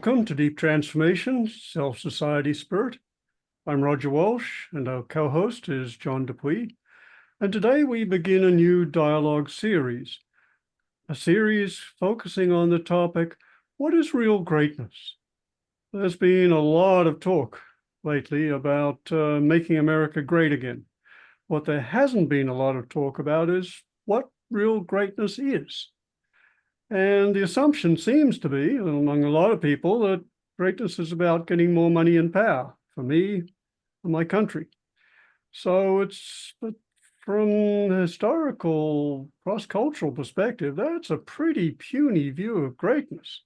Welcome to Deep Transformation, Self-Society Spirit. I'm Roger Walsh, and our co-host is John Dupuy. And today we begin a new dialogue series, a series focusing on the topic, what is real greatness? There's been a lot of talk lately about making America great again. What there hasn't been a lot of talk about is what real greatness is. And the assumption seems to be, among a lot of people, that greatness is about getting more money and power for me and my country. So but from a historical, cross-cultural perspective, that's a pretty puny view of greatness.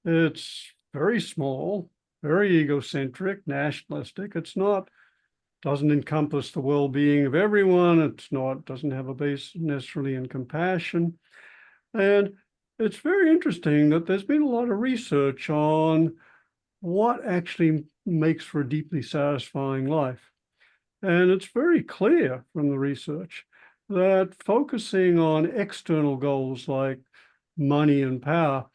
It's very small, very egocentric, nationalistic. Doesn't encompass the well-being of everyone. Doesn't have a base necessarily in compassion. And it's very interesting that there's been a lot of research on what actually makes for a deeply satisfying life. And it's very clear from the research that focusing on external goals like money and power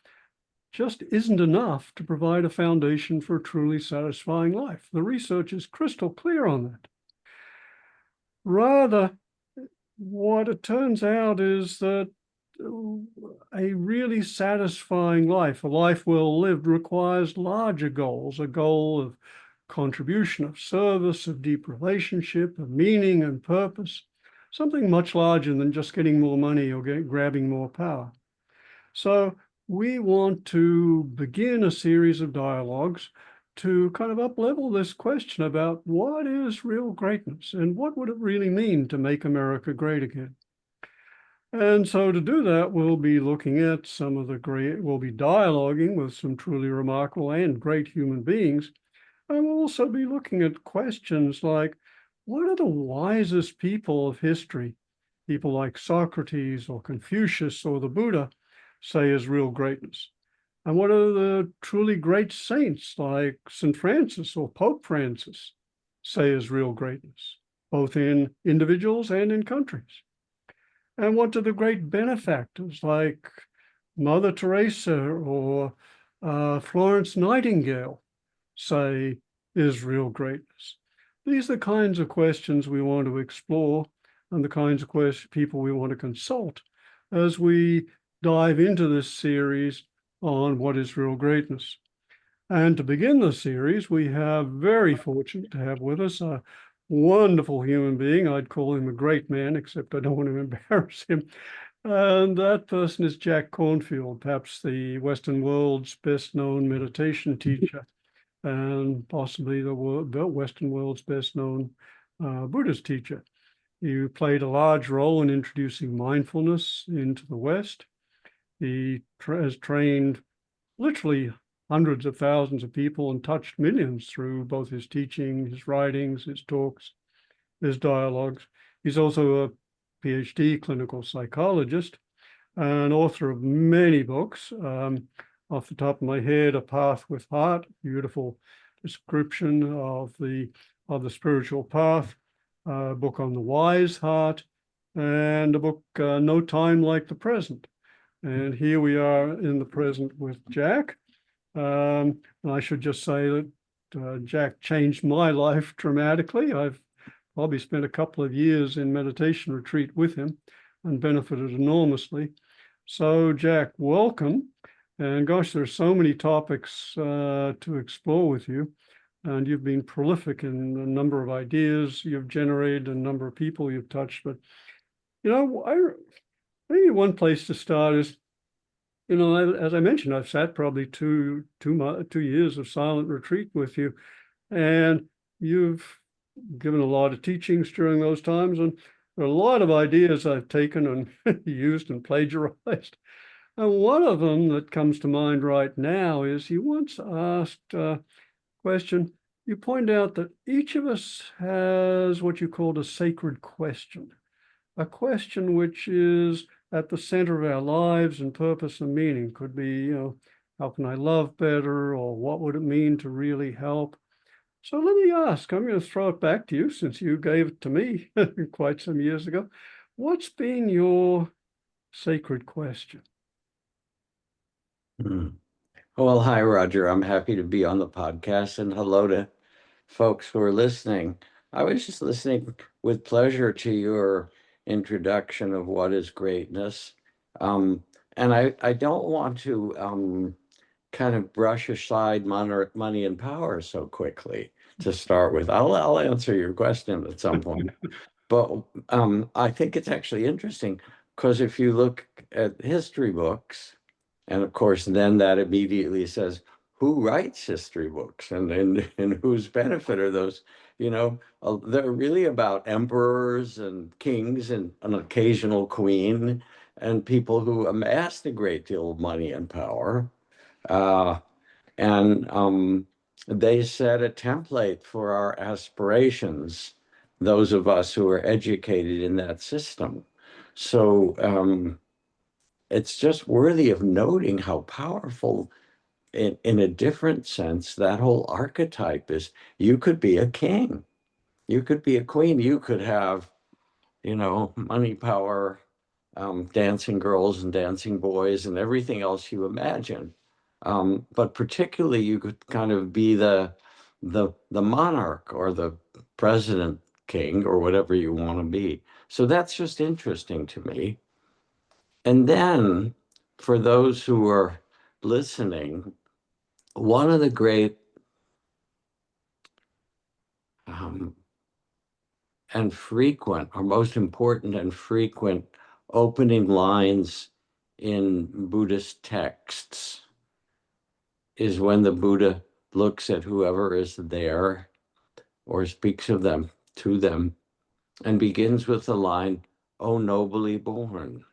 just isn't enough to provide a foundation for a truly satisfying life. The research is crystal clear on that. Rather, what it turns out is that a really satisfying life, a life well lived, requires larger goals, a goal of contribution, of service, of deep relationship, of meaning and purpose, something much larger than just getting more money or grabbing more power. So we want to begin a series of dialogues to kind of up-level this question about what is real greatness and what would it really mean to make America great again. And so to do that, we'll be looking at we'll be dialoguing with some truly remarkable and great human beings. And we'll also be looking at questions like, what are the wisest people of history, people like Socrates or Confucius or the Buddha, say is real greatness? And what are the truly great saints like St. Francis or Pope Francis say is real greatness, both in individuals and in countries? And what do the great benefactors like Mother Teresa or Florence Nightingale say is real greatness? These are the kinds of questions we want to explore and the kinds of people we want to consult as we dive into this series on what is real greatness. And to begin the series, we have very fortunate to have with us a wonderful human being. I'd call him a great man, except I don't want to embarrass him. And that person is Jack Kornfield, perhaps the Western world's best-known meditation teacher, and possibly the Western world's best-known Buddhist teacher. He played a large role in introducing mindfulness into the West. He has trained literally hundreds of thousands of people and touched millions through both his teaching, his writings, his talks, his dialogues. He's also a PhD clinical psychologist and author of many books. Off the top of my head, A Path with Heart, beautiful description of the spiritual path, a book on the wise heart, and a book, No Time Like the Present. And here we are in the present with Jack. And I should just say that Jack changed my life dramatically. I've probably spent a couple of years in meditation retreat with him and benefited enormously. So Jack, welcome. And gosh, there's so many topics to explore with you. And you've been prolific in a number of ideas you've generated, a number of people you've touched. But, maybe one place to start is, as I mentioned, I've sat probably two years of silent retreat with you, and you've given a lot of teachings during those times, and there are a lot of ideas I've taken and used and plagiarized. And one of them that comes to mind right now is you once asked a question. You point out that each of us has what you called a sacred question, a question which is at the center of our lives and purpose and meaning. Could be, how can I love better, or what would it mean to really help? So let me ask, I'm going to throw it back to you since you gave it to me quite some years ago. What's been your sacred question? Well, hi, Roger. I'm happy to be on the podcast and hello to folks who are listening. I was just listening with pleasure to your introduction of what is greatness. Um, and I don't want to kind of brush aside money and power so quickly to start with. I'll answer your question at some point. But I think it's actually interesting because if you look at history books, and of course, then that immediately says, who writes history books and whose benefit are those? They're really about emperors and kings and an occasional queen and people who amassed a great deal of money and power. Uh, and they set a template for our aspirations, those of us who are educated in that system. So it's just worthy of noting how powerful, in a different sense, that whole archetype is. You could be a king, you could be a queen, you could have, money, power, dancing girls and dancing boys and everything else you imagine. But particularly, you could kind of be the monarch or the president, king, or whatever you want to be. So that's just interesting to me. And then, for those who are listening, one of the great um, and frequent, or most important and frequent opening lines in Buddhist texts is when the Buddha looks at whoever is there or speaks of them to them and begins with the line, "O nobly born,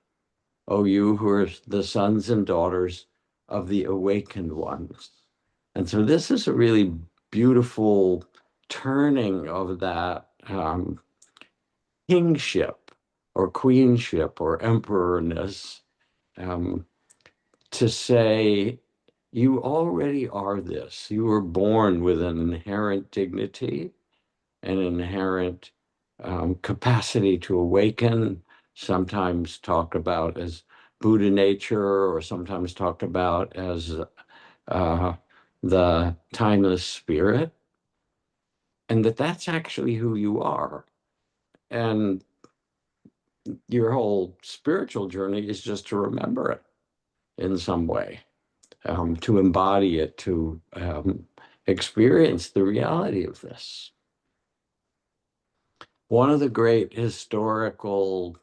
O you who are the sons and daughters of the awakened ones." And so this is a really beautiful turning of that kingship or queenship or emperorness, um, to say, you already are this. You were born with an inherent dignity, an inherent capacity to awaken, sometimes talked about as Buddha nature, or sometimes talked about as uh, the timeless spirit, and that's actually who you are. And your whole spiritual journey is just to remember it in some way, to embody it, to experience the reality of this. One of the great historical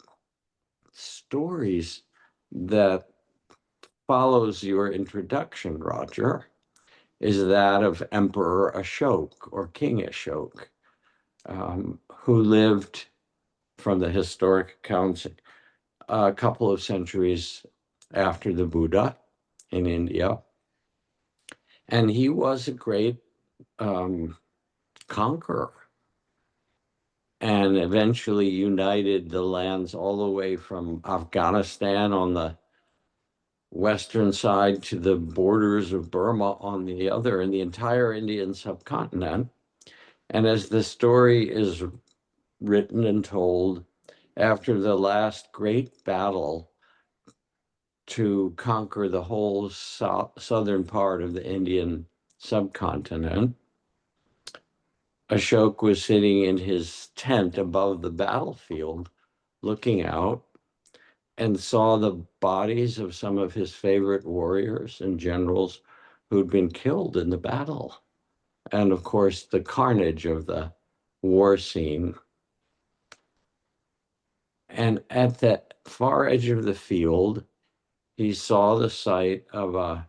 stories that follows your introduction, Roger, is that of Emperor Ashoka or King Ashoka, who lived, from the historic accounts, a couple of centuries after the Buddha in India. And he was a great um, conqueror and eventually united the lands all the way from Afghanistan on the western side to the borders of Burma on the other, and the entire Indian subcontinent. And as the story is written and told, after the last great battle to conquer the whole southern part of the Indian subcontinent, Ashok was sitting in his tent above the battlefield, looking out, and saw the bodies of some of his favorite warriors and generals who'd been killed in the battle. And of course, the carnage of the war scene. And at the far edge of the field, he saw the sight of a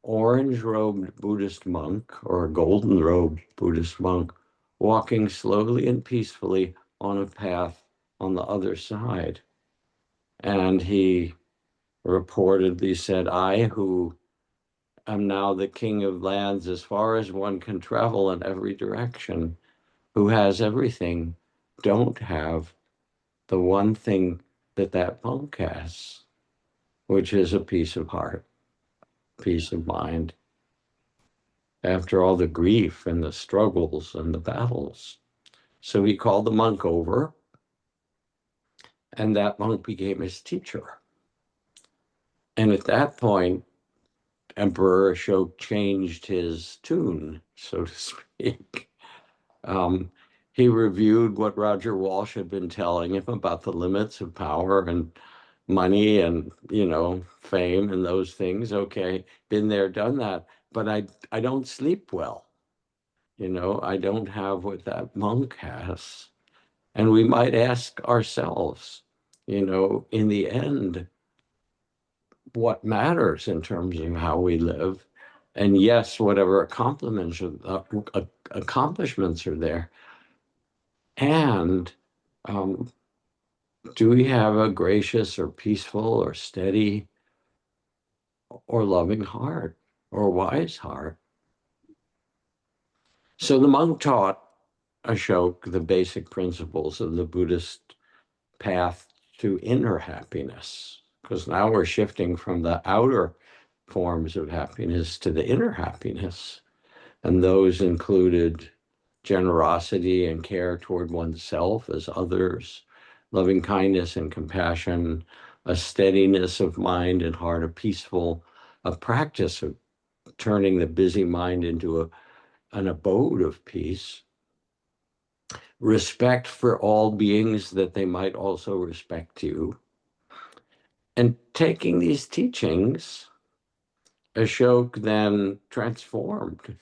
orange-robed Buddhist monk, or a golden-robed Buddhist monk, walking slowly and peacefully on a path on the other side. And he reportedly said, "I, who am now the king of lands as far as one can travel in every direction, who has everything, don't have the one thing that that monk has, which is a peace of heart, peace of mind, after all the grief and the struggles and the battles." So he called the monk over, and that monk became his teacher. And at that point, Emperor Ashoka changed his tune, so to speak. Um, he reviewed what Roger Walsh had been telling him about the limits of power and money and, fame and those things. Okay, been there, done that, but I don't sleep well. I don't have what that monk has. And we might ask ourselves, in the end, what matters in terms of how we live. And yes, whatever accomplishments are there. And um, do we have a gracious or peaceful or steady or loving heart or wise heart? So the monk taught Ashoka the basic principles of the Buddhist path to inner happiness, because now we're shifting from the outer forms of happiness to the inner happiness. And those included generosity and care toward oneself as others, loving kindness and compassion, a steadiness of mind and heart, a practice of turning the busy mind into an abode of peace, respect for all beings that they might also respect you. And taking these teachings, Ashok then transformed.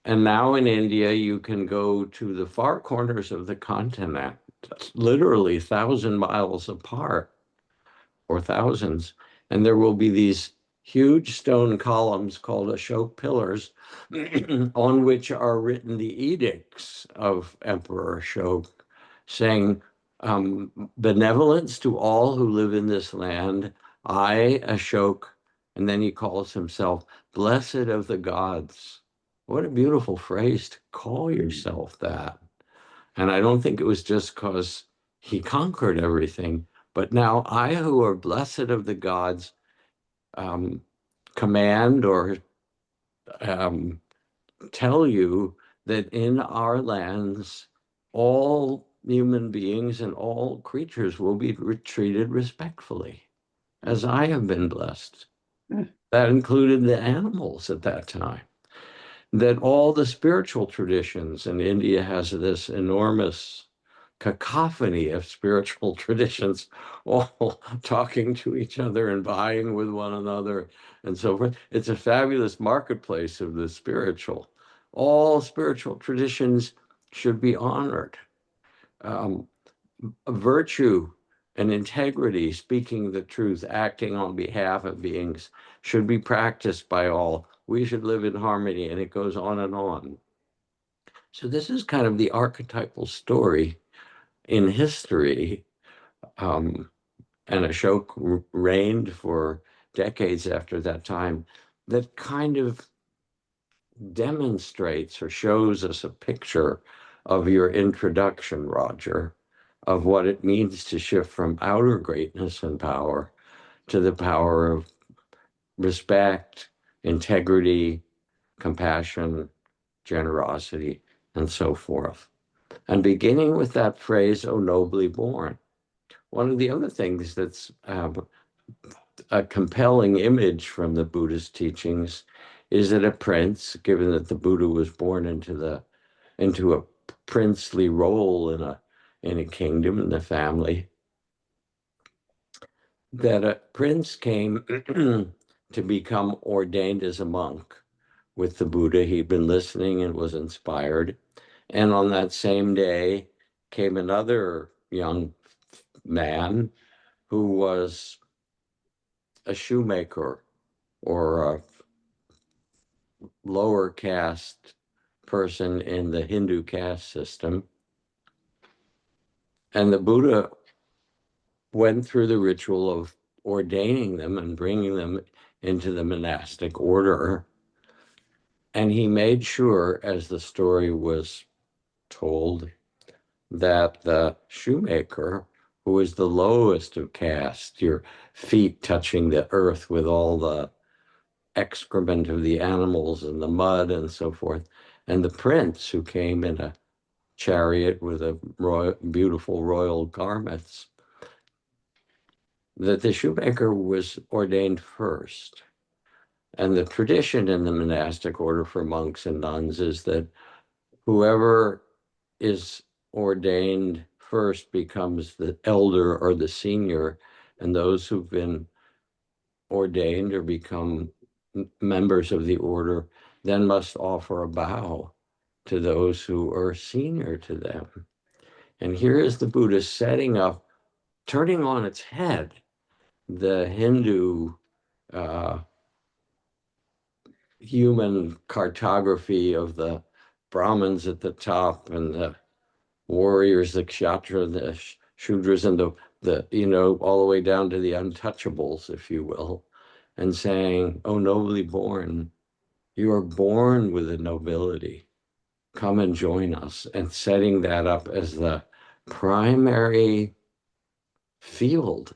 And now in India, you can go to the far corners of the continent, literally 1,000 miles apart or thousands, and there will be these huge stone columns called Ashok pillars on which are written the edicts of Emperor Ashok, saying, benevolence to all who live in this land. I, Ashok, and then he calls himself blessed of the gods. What a beautiful phrase to call yourself that. And I don't think it was just because he conquered everything, but now I, who are blessed of the gods, um, command or um, tell you that in our lands, all human beings and all creatures will be treated respectfully, as I have been blessed. That included the animals at that time. That all the spiritual traditions, and India has this enormous cacophony of spiritual traditions, all talking to each other and vying with one another and so forth. It's a fabulous marketplace of the spiritual. All spiritual traditions should be honored. Um, Virtue and integrity, speaking the truth, acting on behalf of beings, should be practiced by all. We should live in harmony, and it goes on and on. So this is kind of the archetypal story in history. Um, and Ashoka reigned for decades after that time, that kind of demonstrates or shows us a picture of your introduction, Roger, of what it means to shift from outer greatness and power to the power of respect, integrity, compassion, generosity, and so forth. And beginning with that phrase, "oh, nobly born." One of the other things that's a compelling image from the Buddhist teachings is that a prince, given that the Buddha was born into a princely role in a kingdom, in the family, that a prince came to become ordained as a monk with the Buddha. He'd been listening and was inspired. And on that same day came another young man who was a shoemaker or a lower caste person in the Hindu caste system. And the Buddha went through the ritual of ordaining them and bringing them into the monastic order. And he made sure, as the story was told, that the shoemaker, who is the lowest of caste, your feet touching the earth with all the excrement of the animals and the mud and so forth, and the prince, who came in a chariot with beautiful royal garments, that the shoemaker was ordained first. And the tradition in the monastic order for monks and nuns is that whoever is ordained first becomes the elder or the senior, and those who've been ordained or become members of the order then must offer a bow to those who are senior to them. And here is the Buddha setting up, turning on its head, the Hindu uh, human cartography of the Brahmins at the top and the warriors, the kshatra, the shudras, and the all the way down to the untouchables, if you will, and saying, "Oh, nobly born, you are born with a nobility. Come and join us," and setting that up as the primary field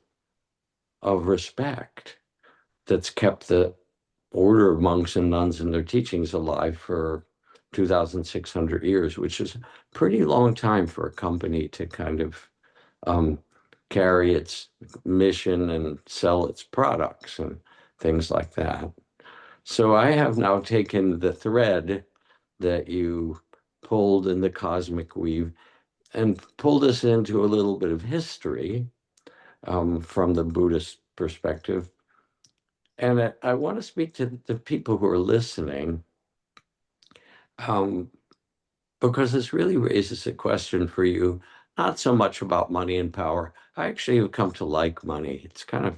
of respect that's kept the order of monks and nuns and their teachings alive for 2,600 years, which is a pretty long time for a company to kind of um, carry its mission and sell its products and things like that. So I have now taken the thread that you pulled in the cosmic weave and pulled us into a little bit of history from the Buddhist perspective. And I want to speak to the people who are listening um, because this really raises a question for you, not so much about money and power. I actually have come to like money. It's kind of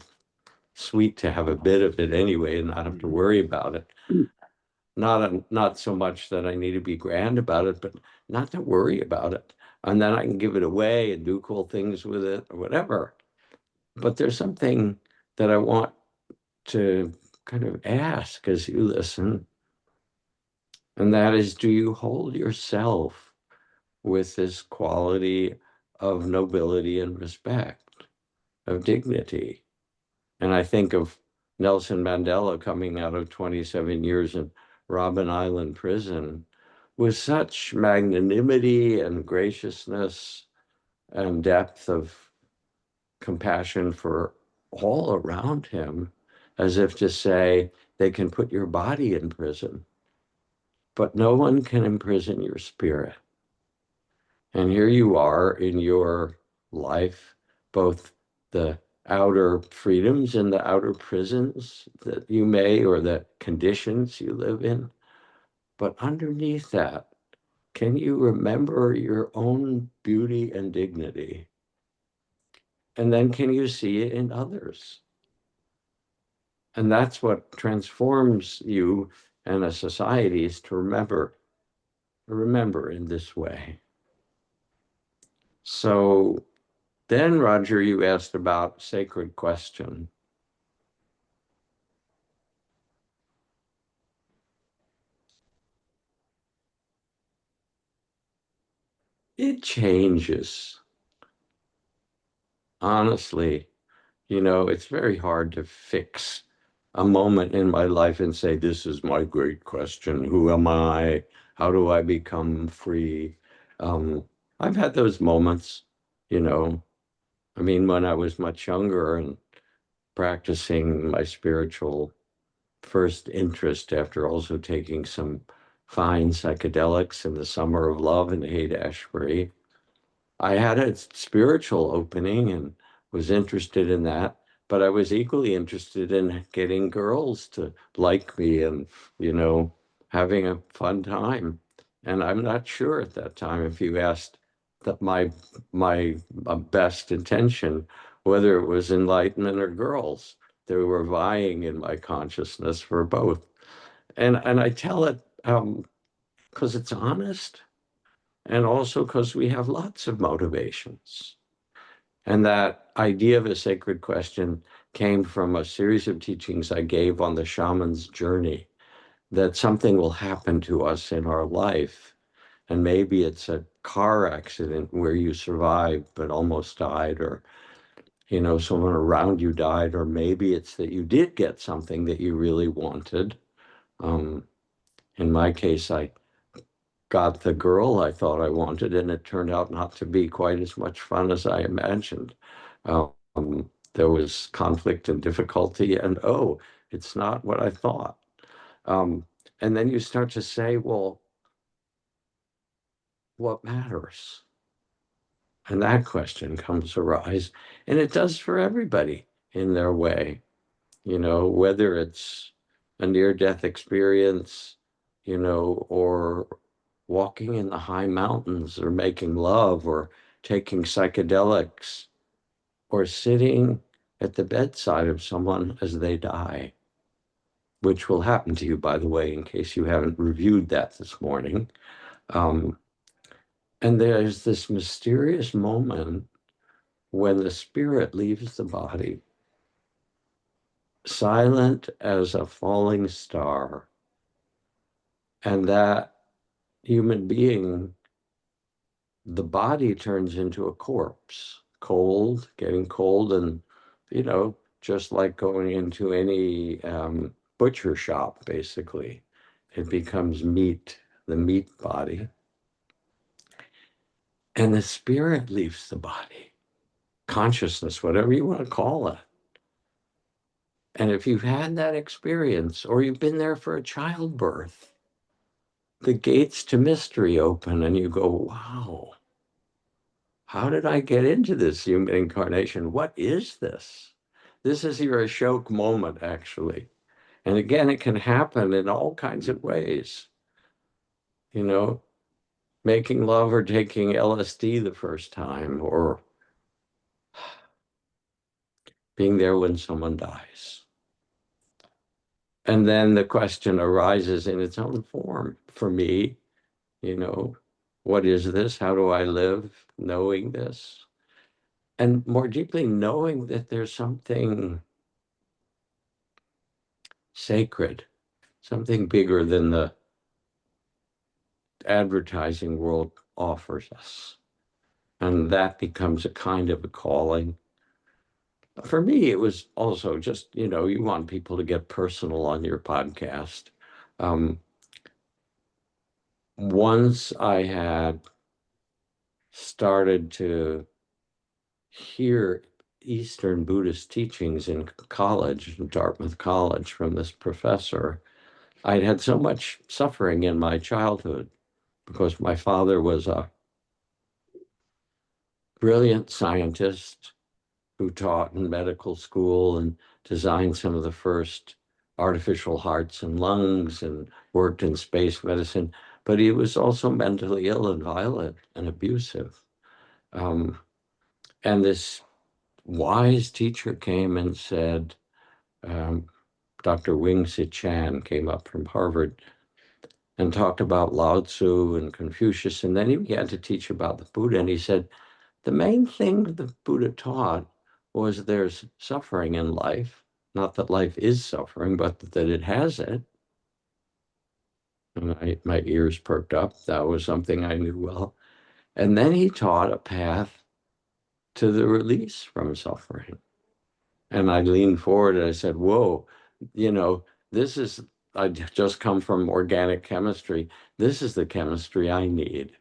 sweet to have a bit of it anyway and not have to worry about it. Not so much that I need to be grand about it, but not to worry about it. And then I can give it away and do cool things with it or whatever. But there's something that I want to kind of ask as you listen, and that is, do you hold yourself with this quality of nobility and respect, of dignity? And I think of Nelson Mandela coming out of 27 years in Robben Island prison with such magnanimity and graciousness and depth of compassion for all around him, as if to say, they can put your body in prison, but no one can imprison your spirit. And here you are in your life, both the outer freedoms and the outer prisons that you may, or the conditions you live in. But underneath that, can you remember your own beauty and dignity? And then can you see it in others? And that's what transforms you and a society, is to remember in this way. So then, Roger, you asked about sacred question. It changes. Honestly, it's very hard to fix a moment in my life and say, this is my great question. Who am I? How do I become free? Um, I've had those moments, you know. I mean, when I was much younger and practicing my spiritual first interest after also taking some fine psychedelics in the summer of love in Haight-Ashbury, I had a spiritual opening and was interested in that, but I was equally interested in getting girls to like me and, you know, having a fun time. And I'm not sure at that time, if you asked that my best intention, whether it was enlightenment or girls. They were vying in my consciousness for both. And I tell it because it's honest, and also because we have lots of motivations. And that idea of a sacred question came from a series of teachings I gave on the shaman's journey, that something will happen to us in our life. And maybe it's a car accident where you survived but almost died, or, someone around you died, or maybe it's that you did get something that you really wanted. Um, in my case, I got the girl I thought I wanted, and it turned out not to be quite as much fun as I imagined. Um, there was conflict and difficulty, and oh, it's not what I thought. Um, and then you start to say, well, what matters? And that question comes to rise, and it does for everybody in their way, whether it's a near-death experience, or walking in the high mountains, or making love, or taking psychedelics, or sitting at the bedside of someone as they die, which will happen to you, by the way, in case you haven't reviewed that this morning. Um, and there's this mysterious moment when the spirit leaves the body, silent as a falling star, and that human being, the body turns into a corpse, cold, getting cold, and, just like going into any butcher shop, basically, it becomes meat, the meat body, and the spirit leaves the body, consciousness, whatever you want to call it. And if you've had that experience, or you've been there for a childbirth, the gates to mystery open and you go, wow, how did I get into this human incarnation? What is this? This is your Ashok moment, actually. And again, it can happen in all kinds of ways. You know, making love or taking LSD the first time, or being there when someone dies. And then the question arises in its own form for me, you know, what is this? How do I live knowing this? And more deeply, knowing that there's something sacred, something bigger than the advertising world offers us. And that becomes a kind of a calling. For me, it was also just, you want people to get personal on your podcast. Um, Once I had started to hear Eastern Buddhist teachings in college, Dartmouth College, from this professor, I'd had so much suffering in my childhood because my father was a brilliant scientist who taught in medical school and designed some of the first artificial hearts and lungs and worked in space medicine. But he was also mentally ill and violent and abusive. Um, and this wise teacher came and said, um, Dr. Wing-Tsit Chan came up from Harvard and talked about Lao Tzu and Confucius. And then he began to teach about the Buddha. And he said, the main thing the Buddha taught was there's suffering in life. Not that life is suffering, but that it has it. And my ears perked up. That was something I knew well. And then he taught a path to the release from suffering. And I leaned forward and I said, whoa, this is, I just come from organic chemistry. This is the chemistry I need.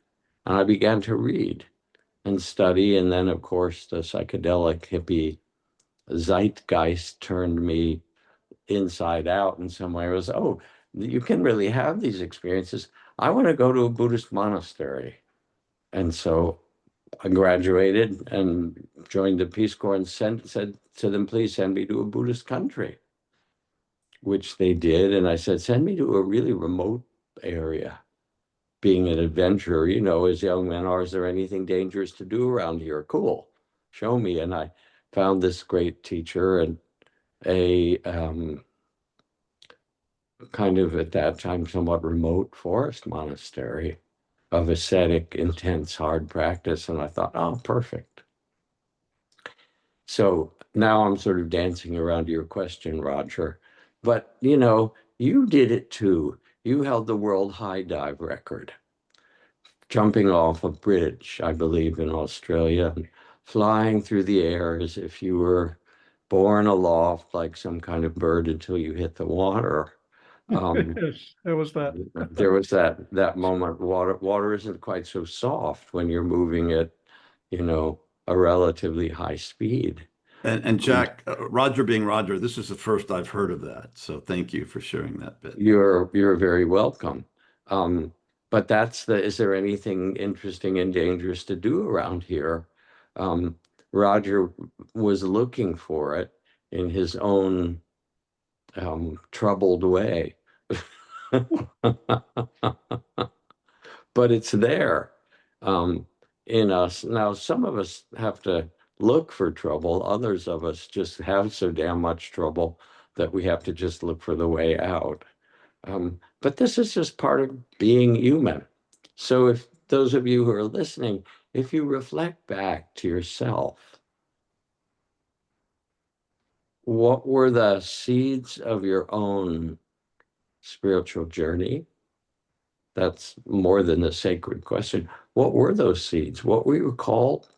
And I began to read and study. And then, of course, the psychedelic hippie zeitgeist turned me inside out in some way. It was, oh, you can really have these experiences. I want to go to a Buddhist monastery. And so I graduated and joined the Peace Corps and said to them, please send me to a Buddhist country, which they did. And I said, send me to a really remote area. Being an adventurer, as young men are, is there anything dangerous to do around here? Cool, show me. And I found this great teacher and a kind of at that time somewhat remote forest monastery of ascetic, intense, hard practice. And I thought, oh, perfect. So now I'm sort of dancing around your question, Roger. But, you did it too. You held the world high dive record, jumping off a bridge, I believe, in Australia, and flying through the air as if you were borne aloft like some kind of bird until you hit the water. Um, Yes, there was that. there was that moment. Water isn't quite so soft when you're moving at, a relatively high speed. And Jack, Roger being Roger, this is the first I've heard of that. So thank you for sharing that bit. You're very welcome. But is there anything interesting and dangerous to do around here? Um, Roger was looking for it in his own troubled way. But it's there in us. Now, some of us have to look for trouble. Others of us just have so damn much trouble that we have to just look for the way out. But this is just part of being human. So if those of you who are listening, if you reflect back to yourself, what were the seeds of your own spiritual journey? That's more than a sacred question. What were those seeds? What were you called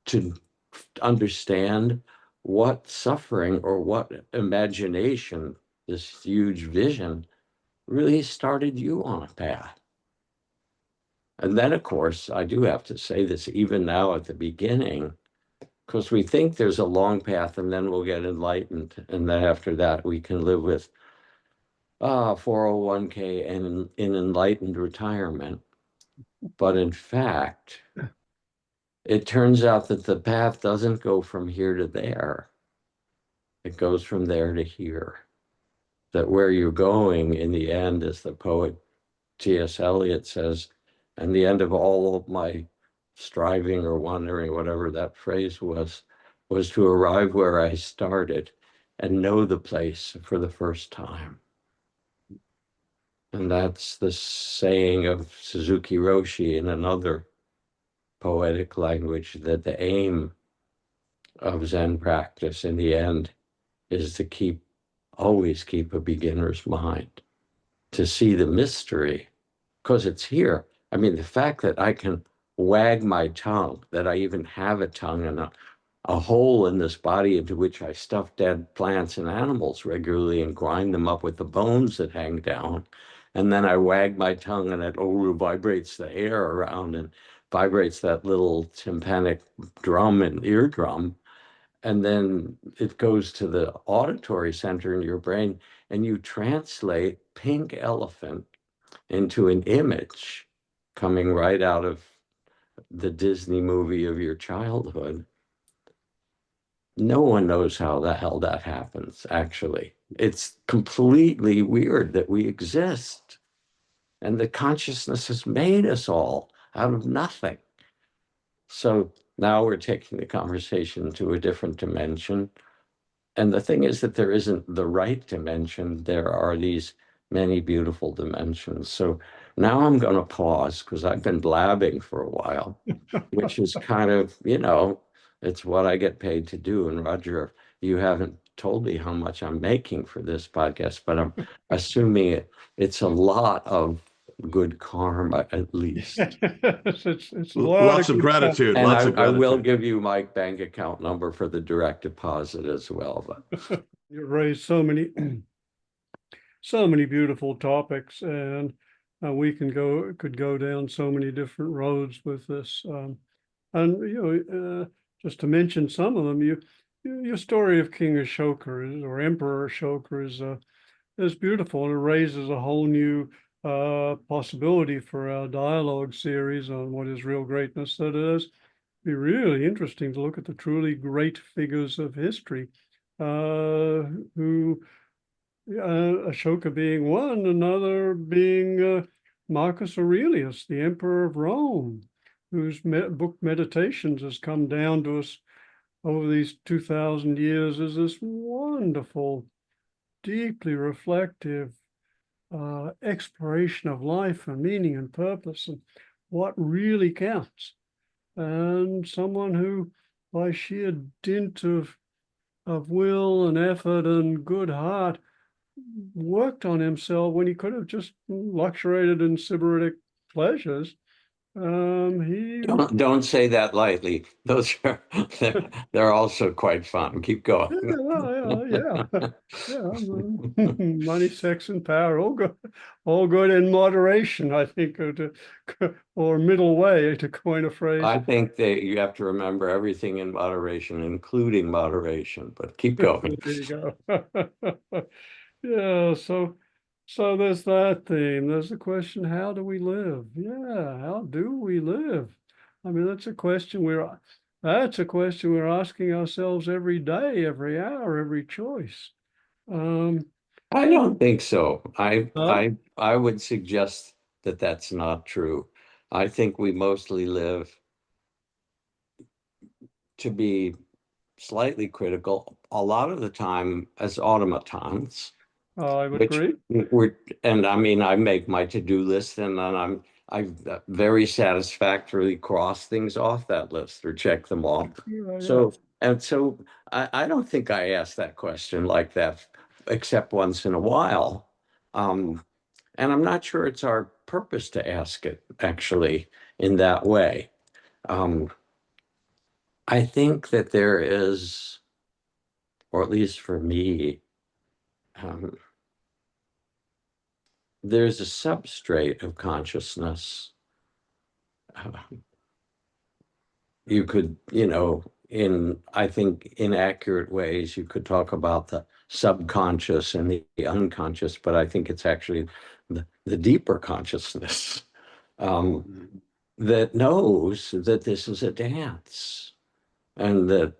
to understand? What suffering or what imagination, this huge vision, really started you on a path? And then, of course, I do have to say this even now at the beginning, because we think there's a long path and then we'll get enlightened. And then after that, we can live with 401k and in enlightened retirement. But in fact, it turns out that the path doesn't go from here to there. It goes from there to here. That where you're going in the end, as the poet T.S. Eliot says, and the end of all of my striving or wandering, whatever that phrase was to arrive where I started and know the place for the first time. And that's the saying of Suzuki Roshi in another poetic language, that the aim of Zen practice in the end is to always keep a beginner's mind, to see the mystery, because it's here. I mean, the fact that I can wag my tongue, that I even have a tongue and a hole in this body into which I stuff dead plants and animals regularly and grind them up with the bones that hang down. And then I wag my tongue and it vibrates the air around and vibrates that little tympanic drum and eardrum. And then it goes to the auditory center in your brain and you translate pink elephant into an image coming right out of the Disney movie of your childhood. No one knows how the hell that happens, actually. It's completely weird that we exist. And the consciousness has made us all out of nothing. So now we're taking the conversation to a different dimension. And the thing is that there isn't the right dimension. There are these many beautiful dimensions. So now I'm going to pause because I've been blabbing for a while, which is kind of, it's what I get paid to do. And Roger, you haven't told me how much I'm making for this podcast, but I'm assuming it's a lot of good karma, at least. It's a lot Lots of gratitude. And Lots of I will gratitude. give you my bank account number for the direct deposit as well. But You raised so many, so many beautiful topics, and we could go down so many different roads with this. And just to mention some of them, your story of King Ashoka or Emperor Ashoka is beautiful, and it raises a whole new possibility for our dialogue series on what is real greatness. That is, be really interesting to look at the truly great figures of history, who Ashoka being one, another being Marcus Aurelius, the Emperor of Rome, whose book Meditations has come down to us over these 2,000 years as this wonderful, deeply reflective exploration of life and meaning and purpose and what really counts. And someone who, by sheer dint of will and effort and good heart, worked on himself when he could have just luxuriated in sybaritic pleasures, He, Don't say that lightly. Those are they're also quite fun. Keep yeah, going. well, yeah. Yeah, money, sex, and power, all good in moderation, I think, or middle way, to coin a phrase. I think that you have to remember everything in moderation, including moderation, but keep going. There you go. Yeah, so there's that theme. There's the question, how do we live? Yeah, how do we live? I mean, that's a question we're asking ourselves every day, every hour, every choice. Um, I don't think so. I uh, I I would suggest that that's not true. I think we mostly live to be slightly critical a lot of the time as automatons, I would which agree. we're, and I mean, I make my to-do list and then I've very satisfactorily crossed things off that list or checked them off. Yeah, yeah. So, and so I don't think I ask that question like that, except once in a while. Um, and I'm not sure it's our purpose to ask it actually in that way. Um, I think that there is, or at least for me, um, there's a substrate of consciousness. Uh, you could, in, I think, inaccurate ways, you could talk about the subconscious and the unconscious, but I think it's actually the deeper consciousness that knows that this is a dance and that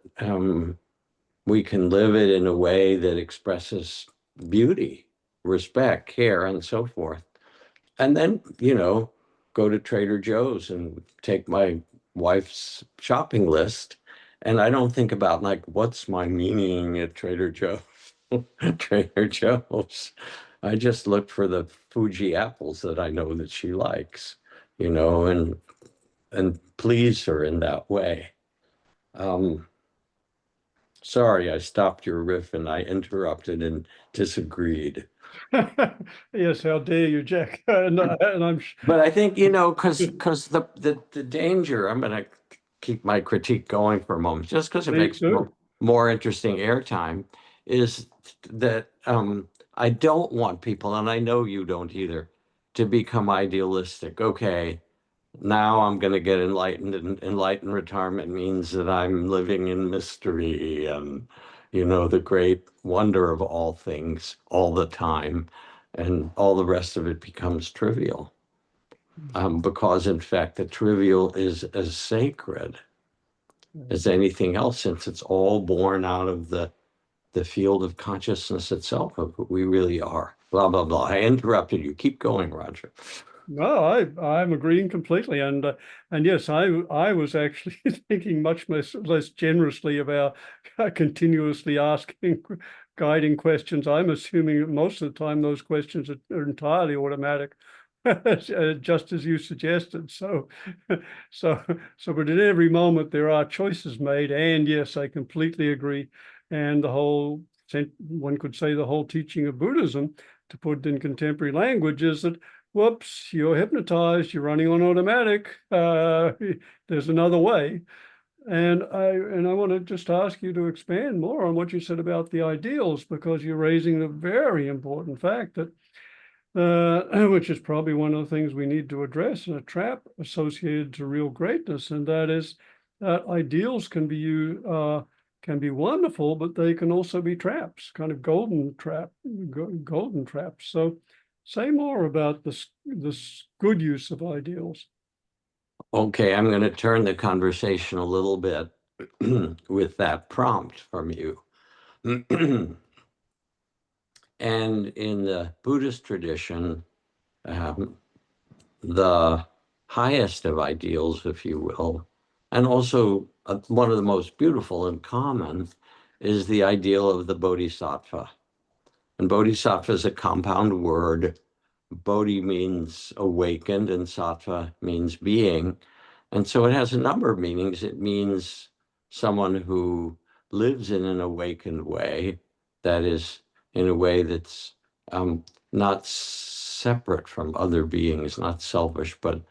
we can live it in a way that expresses beauty, respect, care, and so forth. And then, go to Trader Joe's and take my wife's shopping list. And I don't think about like, what's my meaning at Trader Joe's? Trader Joe's. I just look for the Fuji apples that I know that she likes, and please her in that way. Um, Sorry, I stopped your riff and I interrupted and disagreed. Yes, how dare you, Jack? And But I think, because the danger, I'm going to keep my critique going for a moment, just because it please makes do. more interesting airtime, is that I don't want people, and I know you don't either, to become idealistic. Okay, now I'm going to get enlightened, and enlightened retirement means that I'm living in mystery and, the great wonder of all things all the time, and all the rest of it becomes trivial. Because in fact, the trivial is as sacred as anything else, since it's all born out of the field of consciousness itself of who we really are. Blah, blah, blah. I interrupted you. Keep going, Roger. No, I'm agreeing completely, and yes, I was actually thinking much less generously about continuously asking guiding questions. I'm assuming that most of the time those questions are entirely automatic, just as you suggested. So, but at every moment there are choices made, and yes, I completely agree. And one could say the whole teaching of Buddhism, to put it in contemporary language, is that whoops, you're hypnotized, you're running on automatic. There's another way. And I want to just ask you to expand more on what you said about the ideals, because you're raising the very important fact that, which is probably one of the things we need to address, a trap associated to real greatness, and that is that ideals can be wonderful, but they can also be traps, kind of golden traps. So say more about this good use of ideals. Okay, I'm going to turn the conversation a little bit with that prompt from you. And in the Buddhist tradition, um, the highest of ideals, if you will, and also one of the most beautiful and common, is the ideal of the bodhisattva. And bodhisattva is a compound word. Bodhi means awakened, and sattva means being. And so it has a number of meanings. It means someone who lives in an awakened way, that is, in a way that's not separate from other beings, not selfish, but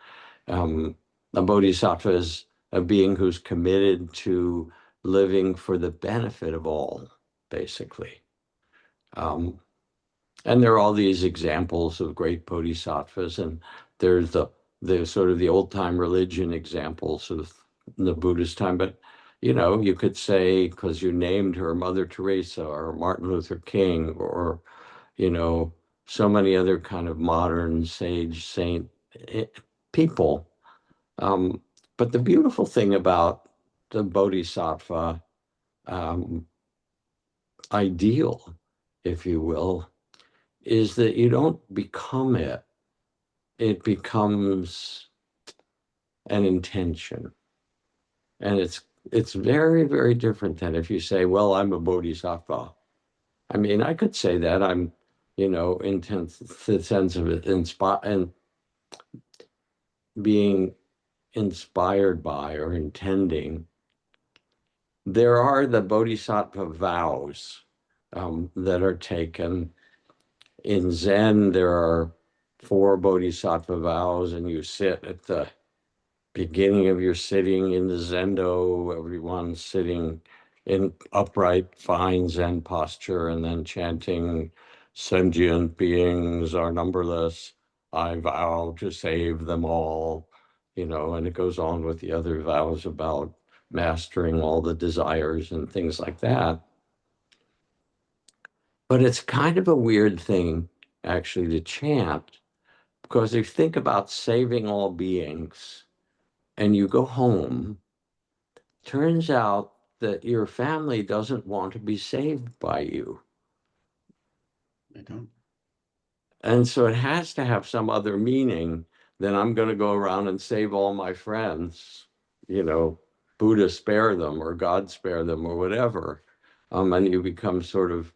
um, A bodhisattva is a being who's committed to living for the benefit of all, basically. And there are all these examples of great bodhisattvas, and there's the sort of the old time religion examples of the Buddhist time. But you could say, because you named her, Mother Teresa or Martin Luther King, or so many other kind of modern sage saint people. But the beautiful thing about the bodhisattva ideal, if you will, is that you don't become it. It becomes an intention. And it's very, very different than if you say, well, I'm a bodhisattva. I mean, I could say that I'm, intense the sense of it, and being inspired by or intending. There are the bodhisattva vows that are taken. In Zen, there are 4 bodhisattva vows, and you sit at the beginning of your sitting in the Zendo, everyone sitting in upright, fine Zen posture, and then chanting, sentient beings are numberless. I vow to save them all, and it goes on with the other vows about mastering all the desires and things like that. But it's kind of a weird thing, actually, to chant, because if you think about saving all beings and you go home, turns out that your family doesn't want to be saved by you. They don't. And so it has to have some other meaning than I'm going to go around and save all my friends, Buddha spare them or God spare them or whatever. And you become sort of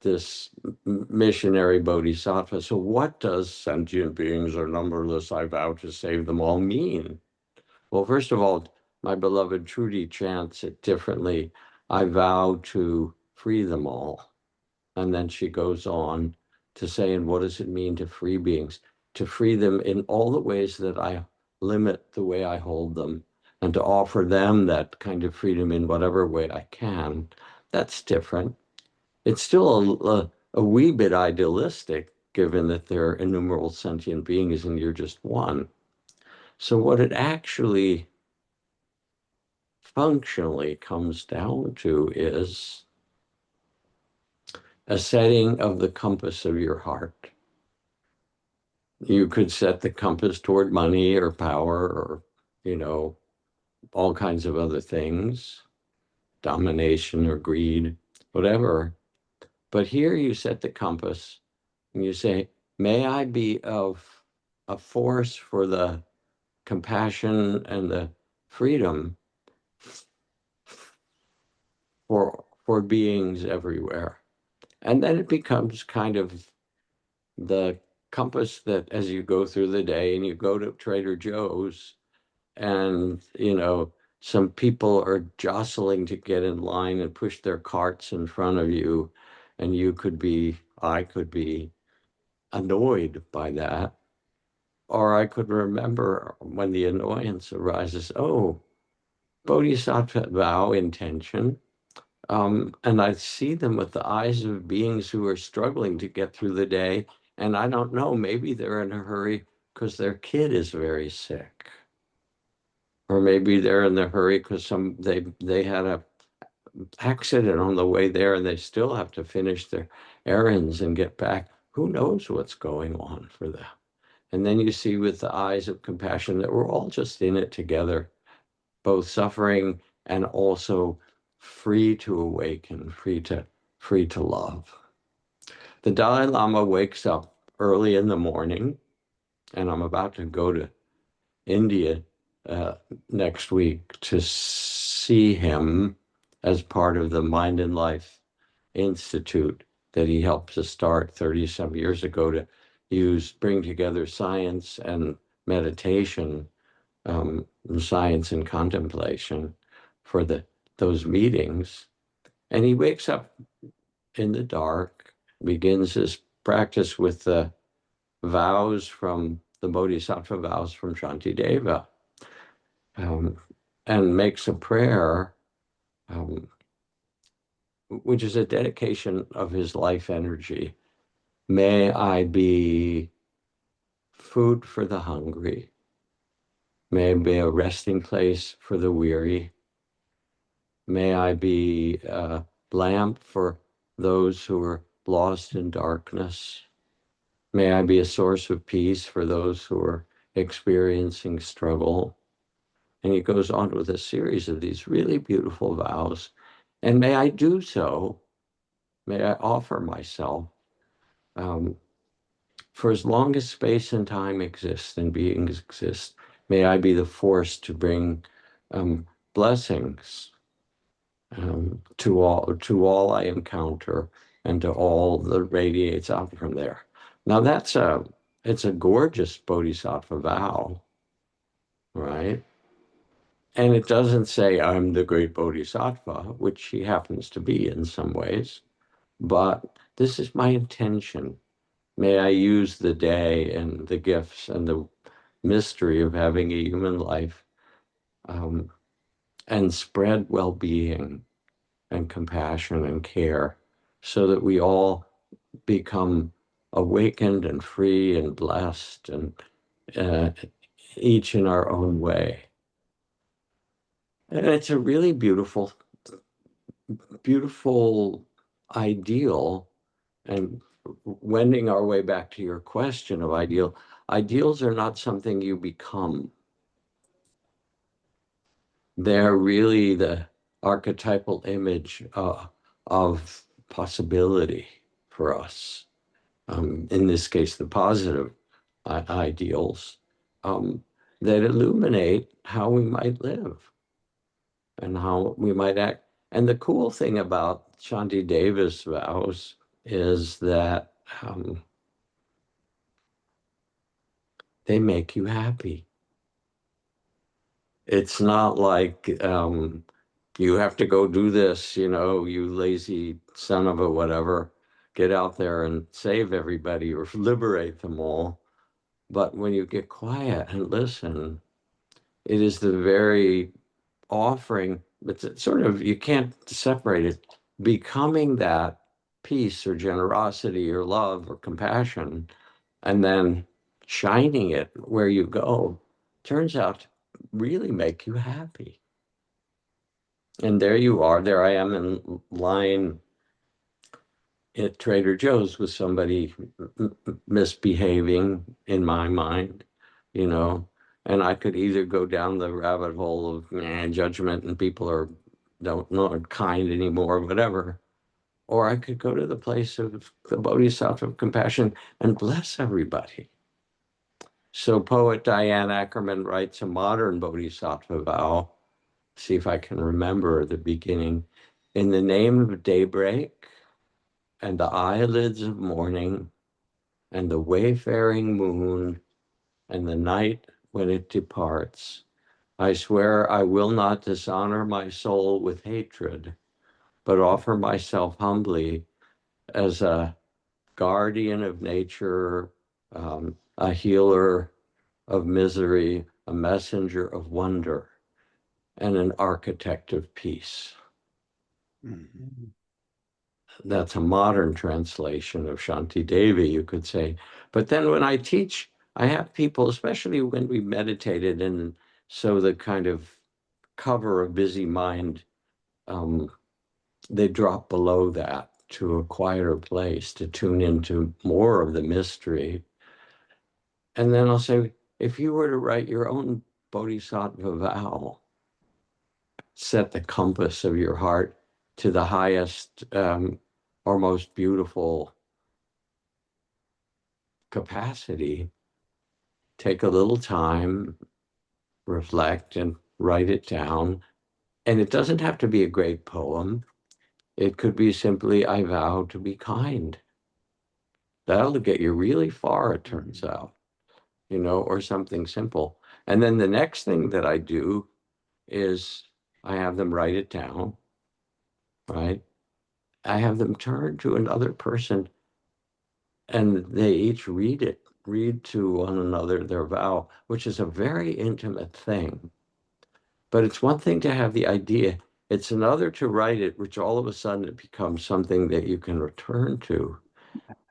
this missionary bodhisattva. So what does sentient beings are numberless, I vow to save them all mean? Well, first of all, my beloved Trudy chants it differently. I vow to free them all. And then she goes on to say, and what does it mean to free beings? To free them in all the ways that I limit the way I hold them, and to offer them that kind of freedom in whatever way I can. That's different. It's still a wee bit idealistic, given that there are innumerable sentient beings and you're just one. So what it actually functionally comes down to is a setting of the compass of your heart. You could set the compass toward money or power or, all kinds of other things, domination or greed, whatever. But here you set the compass and you say, may I be of a force for the compassion and the freedom for beings everywhere. And then it becomes kind of the compass that as you go through the day and you go to Trader Joe's and, some people are jostling to get in line and push their carts in front of you. And I could be annoyed by that. Or I could remember when the annoyance arises, oh, bodhisattva vow intention. And I see them with the eyes of beings who are struggling to get through the day. And I don't know, maybe they're in a hurry because their kid is very sick. Or maybe they're in a hurry because they had a accident on the way there and they still have to finish their errands and get back. Who knows what's going on for them? And then you see with the eyes of compassion that we're all just in it together, both suffering and also free to awaken, free to love. The Dalai Lama wakes up early in the morning, and I'm about to go to India next week to see him as part of the Mind and Life Institute that he helped to start 30 some years ago to bring together science and meditation, science and contemplation for those meetings. And he wakes up in the dark, begins his practice with the vows from the Bodhisattva vows from Shantideva. um, and makes a prayer, um, which is a dedication of his life energy. May I be food for the hungry. May I be a resting place for the weary. May I be a lamp for those who are lost in darkness. May I be a source of peace for those who are experiencing struggle. And he goes on with a series of these really beautiful vows. And may I do so, may I offer myself um, for as long as space and time exist and beings exist. May I be the force to bring blessings to all I encounter and to all that radiates out from there. Now it's a gorgeous bodhisattva vow, right? And it doesn't say I'm the great bodhisattva, which he happens to be in some ways, but this is my intention. May I use the day and the gifts and the mystery of having a human life um, and spread well-being and compassion and care so that we all become awakened and free and blessed and uh, each in our own way. And it's a really beautiful, beautiful ideal. And wending our way back to your question of ideals are not something you become. They're really the archetypal image of possibility for us. In this case, the positive ideals that illuminate how we might live and how we might act. And the cool thing about Shanti Deva's vows is that they make you happy. It's not like you have to go do this, you lazy son of a whatever, get out there and save everybody or liberate them all. But when you get quiet and listen, it is the very offering, but it's sort of, you can't separate it, becoming that peace or generosity or love or compassion, and then shining it where you go, turns out to really make you happy. And there you are, there I am in line at Trader Joe's with somebody misbehaving in my mind, you know, and I could either go down the rabbit hole of judgment and people don't not kind anymore, whatever, or I could go to the place of the bodhisattva of compassion and bless everybody. So poet Diane Ackerman writes a modern bodhisattva vow. See if I can remember the beginning. In the name of daybreak and the eyelids of morning and the wayfaring moon and the night when it departs, I swear I will not dishonor my soul with hatred, but offer myself humbly as a guardian of nature, a healer of misery, a messenger of wonder, and an architect of peace. Mm-hmm. That's a modern translation of Shanti Devi, you could say. But then when I teach, I have people, especially when we meditated, and so the kind of cover of busy mind, um, they drop below that to a quieter place to tune into more of the mystery. And then I'll say, if you were to write your own bodhisattva vow, set the compass of your heart to the highest or most beautiful capacity, take a little time, reflect, and write it down. And it doesn't have to be a great poem. It could be simply, I vow to be kind. That'll get you really far, it turns out, or something simple. And then the next thing that I do is I have them write it down, right? I have them turn to another person and they each read to one another their vow, which is a very intimate thing. But it's one thing to have the idea. It's another to write it, which all of a sudden it becomes something that you can return to.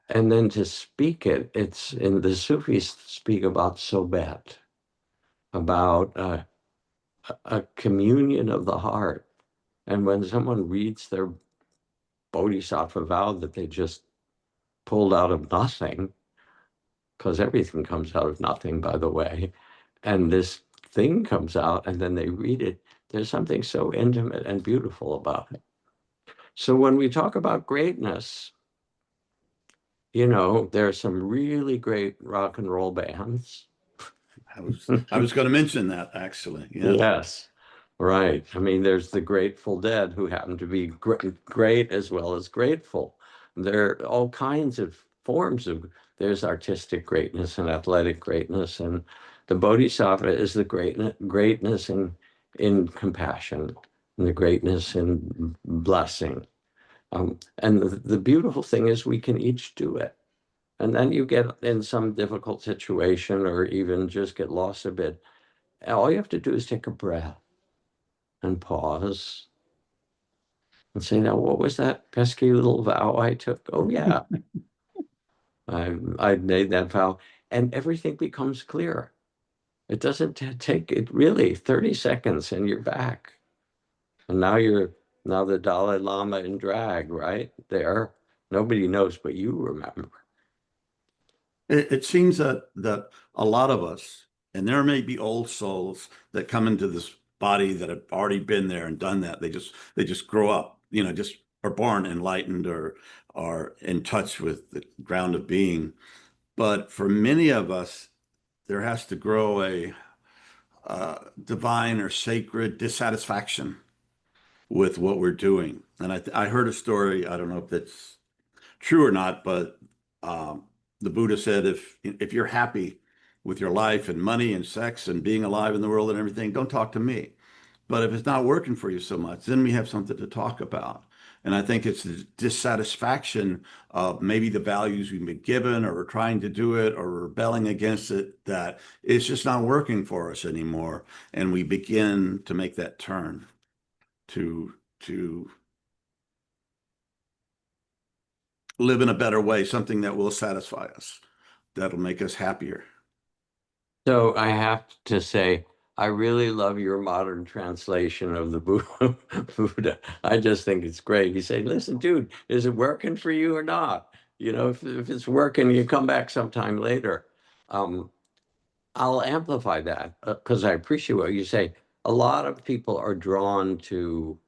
And then to speak it, it's in the Sufis speak about sobat, about a communion of the heart. And when someone reads their bodhisattva vow that they just pulled out of nothing, because everything comes out of nothing, by the way, and this thing comes out and then they read it, there's something so intimate and beautiful about it. So when we talk about greatness, you know, there's some really great rock and roll bands. I was going to mention that actually. Yeah. Yes, right. I mean, there's the Grateful Dead who happen to be great as well as grateful. There are all kinds of forms of, there's artistic greatness and athletic greatness, and the Bodhisattva is the greatness in compassion, and the greatness in blessing. And the beautiful thing is we can each do it. And then you get in some difficult situation or even just get lost a bit. All you have to do is take a breath and pause and say, now, what was that pesky little vow I took? Oh, yeah, I made that vow. And everything becomes clear. It doesn't take it really 30 seconds and you're back. And now the Dalai Lama in drag, right there. Nobody knows, but you remember. It seems that a lot of us, and there may be old souls that come into this body that have already been there and done that. They just grow up, you know, just are born enlightened or are in touch with the ground of being. But for many of us, there has to grow a divine or sacred dissatisfaction with what we're doing. And I heard a story. I don't know if that's true or not, but um, the Buddha said, if you're happy with your life and money and sex and being alive in the world and everything, don't talk to me. But if it's not working for you so much, then we have something to talk about. And I think it's the dissatisfaction of maybe the values we've been given, or we're trying to do it, or rebelling against it, that it's just not working for us anymore. And we begin to make that turn to live in a better way, something that will satisfy us, that'll make us happier. So I have to say, I really love your modern translation of the Buddha. I just think it's great. You say, listen, dude, is it working for you or not? You know, if it's working, you come back sometime later. Um, I'll amplify that because I appreciate what you say. A lot of people are drawn to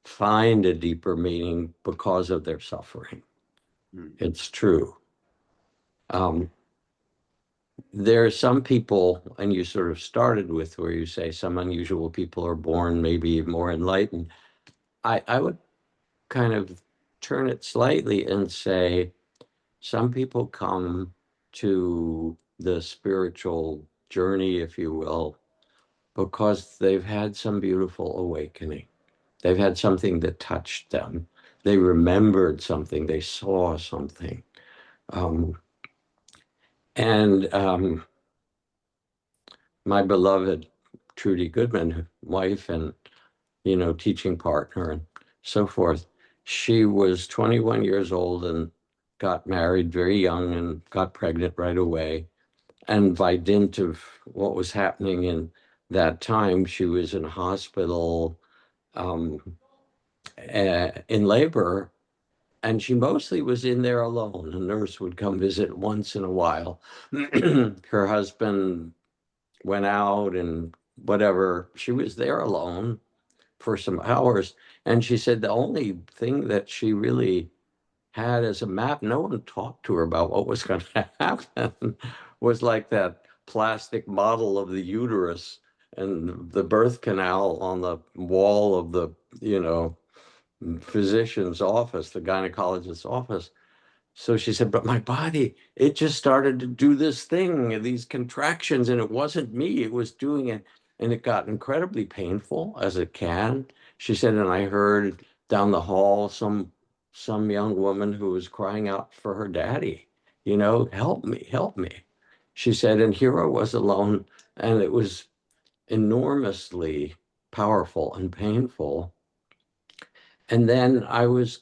find a deeper meaning because of their suffering. Mm. It's true. Um, there are some people, and you sort of started with where you say some unusual people are born maybe more enlightened. I would kind of turn it slightly and say some people come to the spiritual journey, if you will, because they've had some beautiful awakening. They've had something that touched them. They remembered something. They saw something. Um, and my beloved Trudy Goodman, wife and, you know, teaching partner and so forth, she was 21 years old and got married very young and got pregnant right away. And by dint of what was happening in that time, she was in hospital um, in labor, and she mostly was in there alone. A nurse would come visit once in a while. Her husband went out and whatever. She was there alone for some hours. And she said the only thing that she really had as a map, no one talked to her about what was going to happen, was like that plastic model of the uterus and the birth canal on the wall of the, you know, physician's office, the gynecologist's office. So she said, but my body, it just started to do this thing, these contractions, and it wasn't me, it was doing it. And it got incredibly painful, as it can. She said, and I heard down the hall some young woman who was crying out for her daddy, you know, help me, help me. She said, and here I was alone, and it was enormously powerful and painful. And then I was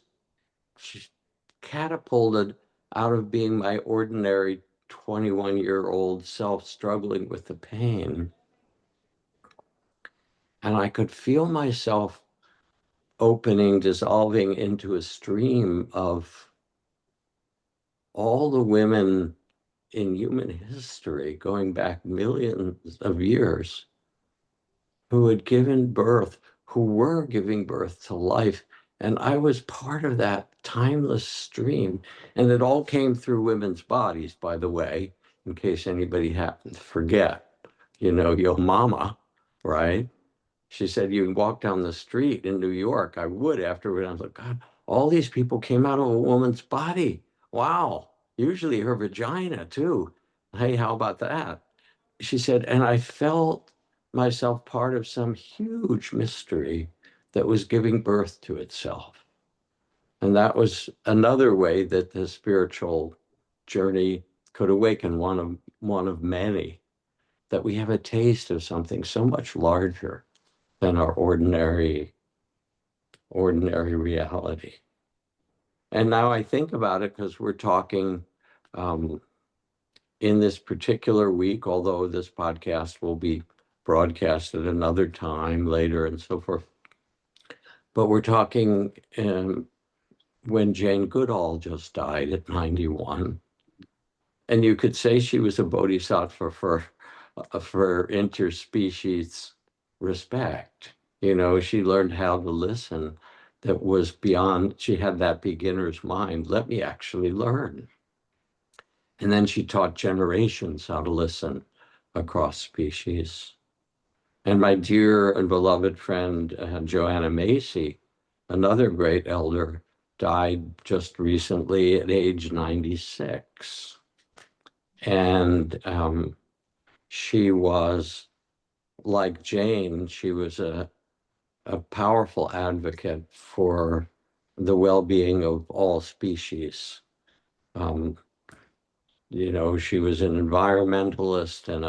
catapulted out of being my ordinary 21-year-old self struggling with the pain. And I could feel myself opening, dissolving into a stream of all the women in human history, going back millions of years, who had given birth, who were giving birth to life. And I was part of that timeless stream. And it all came through women's bodies, by the way, in case anybody happened to forget. You know, your mama, right? She said, you can walk down the street in New York. I would afterward. I was like, God, all these people came out of a woman's body. Wow. Usually her vagina, too. Hey, how about that? She said, and I felt myself part of some huge mystery that was giving birth to itself. And that was another way that the spiritual journey could awaken, one of many, that we have a taste of something so much larger than our ordinary reality. And now I think about it because we're talking in this particular week, although this podcast will be broadcast at another time later and so forth. But we're talking when Jane Goodall just died at 91. And you could say she was a bodhisattva for interspecies respect. You know, she learned how to listen that was beyond, she had that beginner's mind. Let me actually learn. And then she taught generations how to listen across species. And my dear and beloved friend, Joanna Macy, another great elder, died just recently at age 96. And she was, like Jane, she was a powerful advocate for the well-being of all species. You know, she was an environmentalist and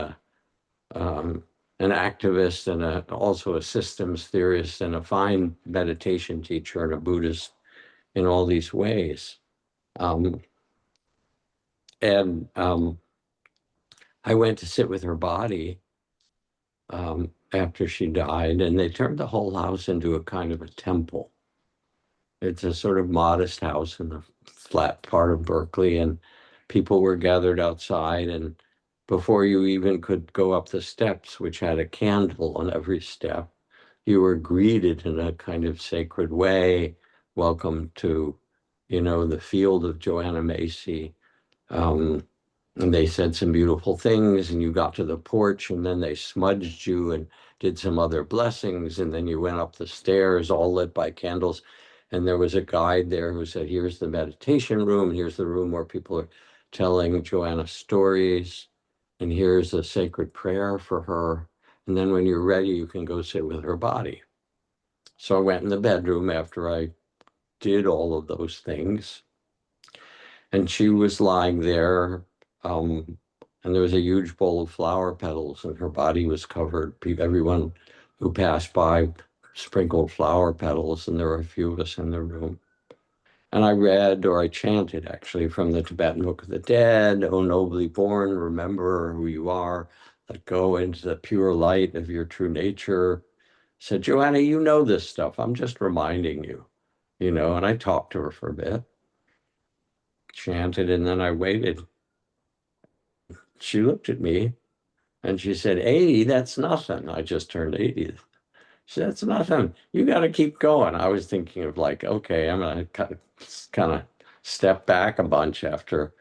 an activist and also a systems theorist and a fine meditation teacher and a Buddhist in all these ways. And I went to sit with her body after she died, and they turned the whole house into a kind of a temple. It's a sort of modest house in the flat part of Berkeley, and people were gathered outside. And before you even could go up the steps, which had a candle on every step, you were greeted in a kind of sacred way. Welcome to, you know, the field of Joanna Macy. And they said some beautiful things, and you got to the porch, and then they smudged you and did some other blessings, and then you went up the stairs, all lit by candles. And there was a guide there who said, here's the meditation room, and here's the room where people are telling Joanna stories, and here's a sacred prayer for her. And then when you're ready, you can go sit with her body. So I went in the bedroom after I did all of those things, and she was lying there, and there was a huge bowl of flower petals, and her body was covered. Everyone who passed by sprinkled flower petals, and there were a few of us in the room. And I read, or I chanted actually, from the Tibetan Book of the Dead, O nobly born, remember who you are, let go into the pure light of your true nature. Said, Joanna, you know this stuff. I'm just reminding you, you know, and I talked to her for a bit, chanted, and then I waited. She looked at me and she said, 80, that's nothing. I just turned 80. She said, that's nothing. You got to keep going. I was thinking of like, okay, I'm going to kind of step back a bunch after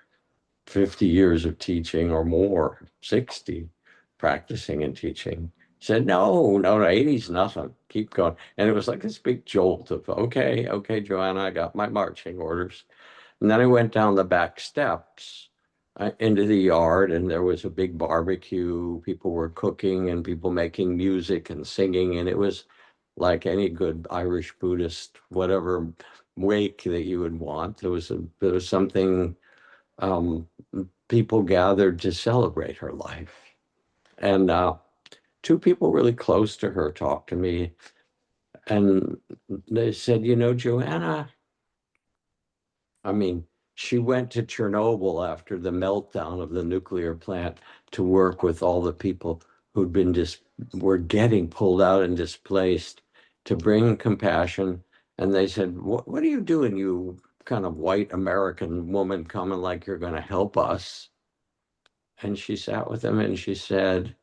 50 years of teaching or more, 60 practicing and teaching. She said, no, 80 is nothing. Keep going. And it was like this big jolt of, okay, Joanna, I got my marching orders. And then I went down the back steps into the yard, and there was a big barbecue. People were cooking and people making music and singing. And it was like any good Irish Buddhist, whatever wake that you would want. There was something, people gathered to celebrate her life. And two people really close to her talked to me, and they said, Joanna, I mean, she went to Chernobyl after the meltdown of the nuclear plant to work with all the people who'd been were getting pulled out and displaced, to bring compassion. And they said, what are you doing, you kind of white American woman, coming like you're going to help us? And she sat with them and she said,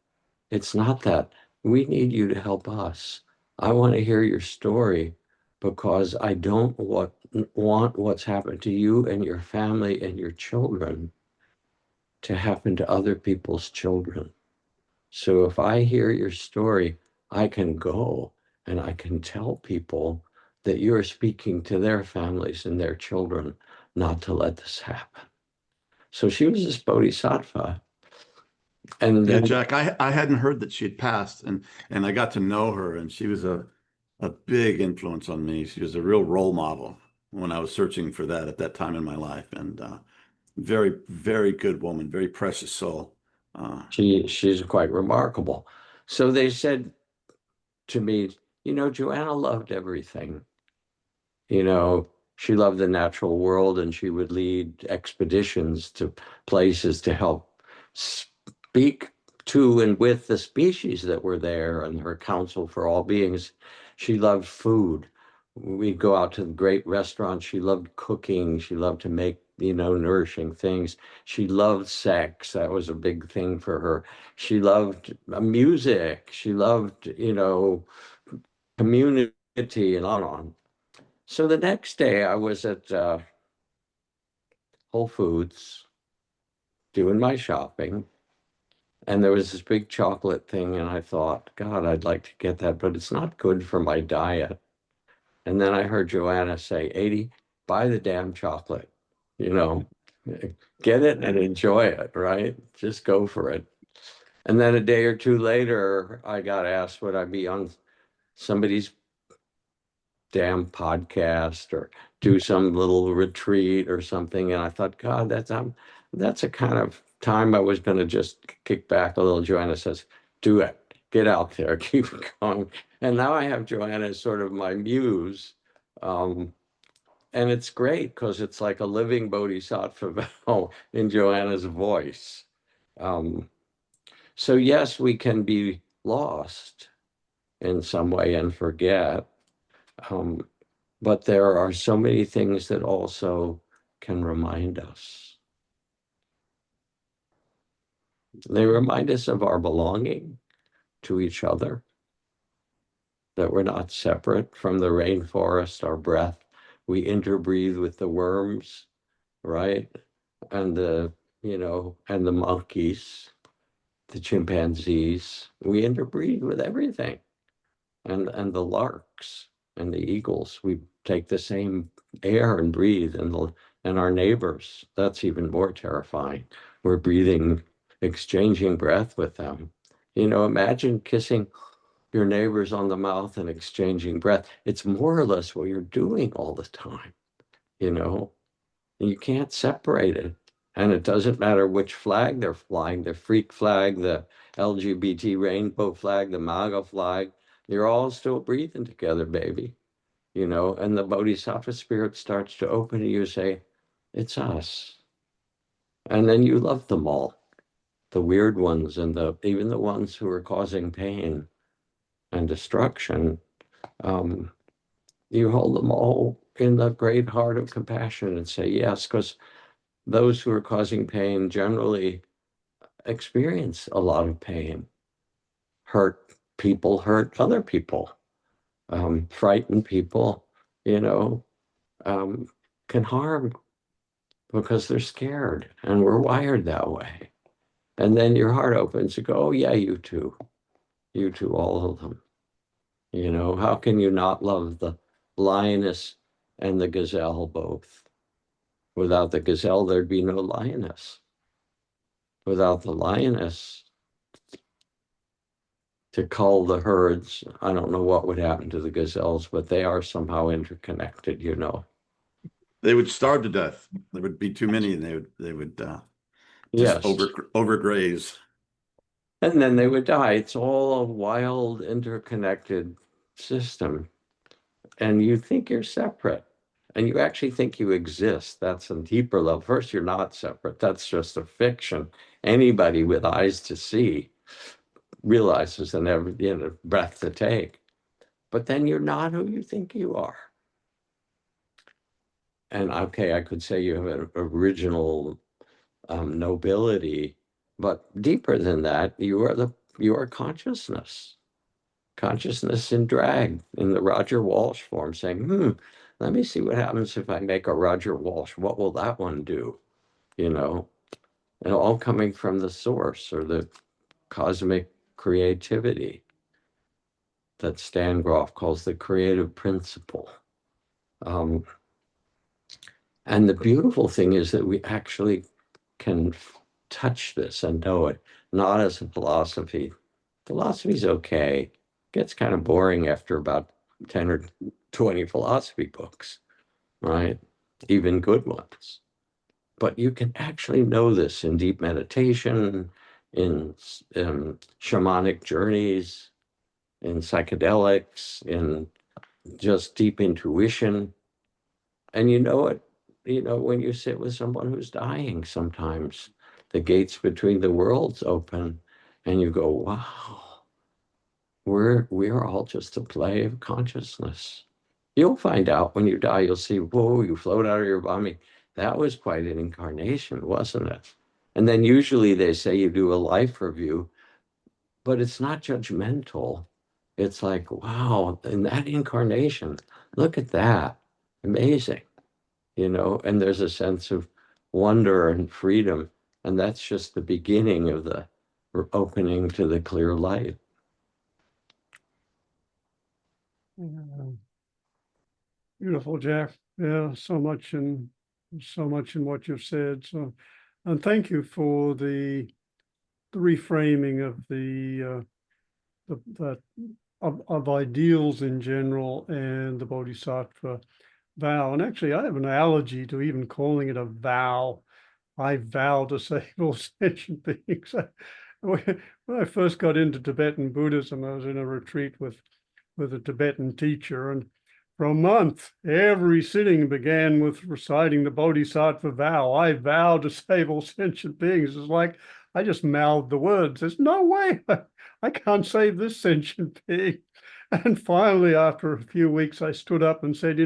it's not that. We need you to help us. I want to hear your story because I don't want what's happened to you and your family and your children to happen to other people's children. So if I hear your story, I can go and I can tell people that you're speaking to their families and their children not to let this happen. So she was this bodhisattva. And Yeah, then Jack, I hadn't heard that she had passed, and I got to know her, and she was a big influence on me. She was a real role model when I was searching for that at that time in my life, and very, very good woman, very precious soul. she's quite remarkable. So they said to me, Joanna loved everything. You know, she loved the natural world, and she would lead expeditions to places to help speak to and with the species that were there, and her counsel for all beings. She loved food. We'd go out to the great restaurants. She loved cooking. She loved to make, nourishing things. She loved sex. That was a big thing for her. She loved music. She loved, community, and on and on. So the next day I was at Whole Foods doing my shopping, and there was this big chocolate thing, and I thought, God, I'd like to get that, but it's not good for my diet. And then I heard Joanna say, 80, buy the damn chocolate, you know, get it and enjoy it, right? Just go for it. And then a day or two later, I got asked, would I be on somebody's damn podcast or do some little retreat or something. And I thought, God, that's a kind of time I was going to just kick back a little. Joanna says, do it, get out there, keep going. And now I have Joanna as sort of my muse. Um, and it's great because it's like a living bodhisattva in Joanna's voice. Um, so yes, we can be lost in some way and forget. Um, but there are so many things that also can remind us. They remind us of our belonging to each other, that we're not separate from the rainforest, our breath. We interbreathe with the worms, right? And and the monkeys, the chimpanzees. We interbreathe with everything. And the larks and the eagles. We take the same air and breathe, and our neighbors. That's even more terrifying. We're breathing, exchanging breath with them. Imagine kissing your neighbors on the mouth and exchanging breath. It's more or less what you're doing all the time, you know. And you can't separate it. And it doesn't matter which flag they're flying, the freak flag, the LGBT rainbow flag, the MAGA flag, you're all still breathing together, baby. And the bodhisattva spirit starts to open and you say, it's us. And then you love them all, the weird ones and even the ones who are causing pain and destruction. Um, you hold them all in the great heart of compassion and say, yes, because those who are causing pain generally experience a lot of pain. Hurt people hurt other people. Frighten people, you know, um, can harm because they're scared, and we're wired that way. And then your heart opens to go, oh yeah, you too, all of them. How can you not love the lioness and the gazelle both? Without the gazelle, there'd be no lioness. Without the lioness, to cull the herds, I don't know what would happen to the gazelles, but they are somehow interconnected. They would starve to death. There would be too many, and they would just Yes. overgraze. And then they would die. It's all a wild, interconnected system. And you think you're separate. And you actually think you exist. That's a deeper level. First, you're not separate. That's just a fiction. Anybody with eyes to see realizes and every breath to take. But then you're not who you think you are. And okay, I could say you have an original nobility, but deeper than that, you are consciousness. Consciousness in drag, in the Roger Walsh form, saying, let me see what happens if I make a Roger Walsh. What will that one do? You know, and all coming from the source or the cosmic creativity that Stan Groff calls the creative principle. Um, and the beautiful thing is that we actually can touch this and know it, not as a philosophy. Philosophy's okay. Gets kind of boring after about 10 or 20 philosophy books, right? Even good ones. But you can actually know this in deep meditation, in shamanic journeys, in psychedelics, in just deep intuition. And you know it, when you sit with someone who's dying, sometimes the gates between the worlds open and you go, wow, we're all just a play of consciousness. You'll find out when you die, you'll see, whoa, you float out of your body. That was quite an incarnation, wasn't it? And then usually they say you do a life review, but it's not judgmental. It's like, wow, in that incarnation, look at that. Amazing. And there's a sense of wonder and freedom. And that's just the beginning of the opening to the clear light. Yeah. Beautiful, Jack. Yeah, so much in what you've said. So, and thank you for the reframing of that of ideals in general and the bodhisattva vow. And actually, I have an allergy to even calling it a vow. I vow to save all sentient beings. When I first got into Tibetan Buddhism, I was in a retreat with a Tibetan teacher, and for a month, every sitting began with reciting the Bodhisattva vow. I vow to save all sentient beings. It's like I just mouthed the words. There's no way I can't save this sentient being. And finally, after a few weeks, I stood up and said,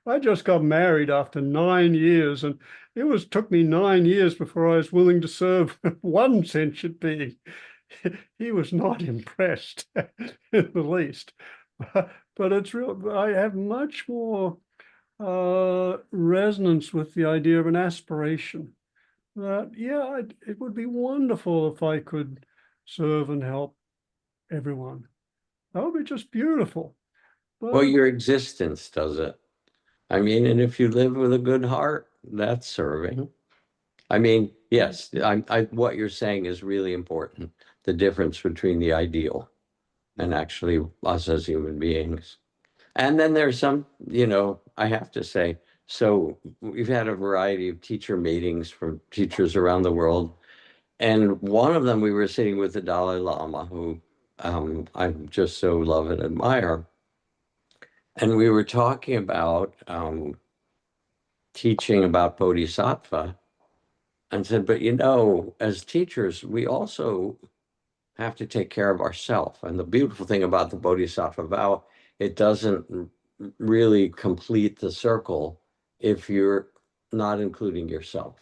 I just got married after 9 years, and took me 9 years before I was willing to serve one sentient being. He was not impressed in the least. But it's real. I have much more resonance with the idea of an aspiration. That it would be wonderful if I could serve and help everyone. That would be just beautiful. Well, But your existence does it. I mean, and if you live with a good heart, that's serving. I mean, yes, what you're saying is really important. The difference between the ideal and actually us as human beings. And then there's some, I have to say, so we've had a variety of teacher meetings from teachers around the world. And one of them, we were sitting with the Dalai Lama, who I just so love and admire. And we were talking about teaching about bodhisattva and said, but as teachers, we also have to take care of ourselves. And the beautiful thing about the bodhisattva vow, it doesn't really complete the circle if you're not including yourself.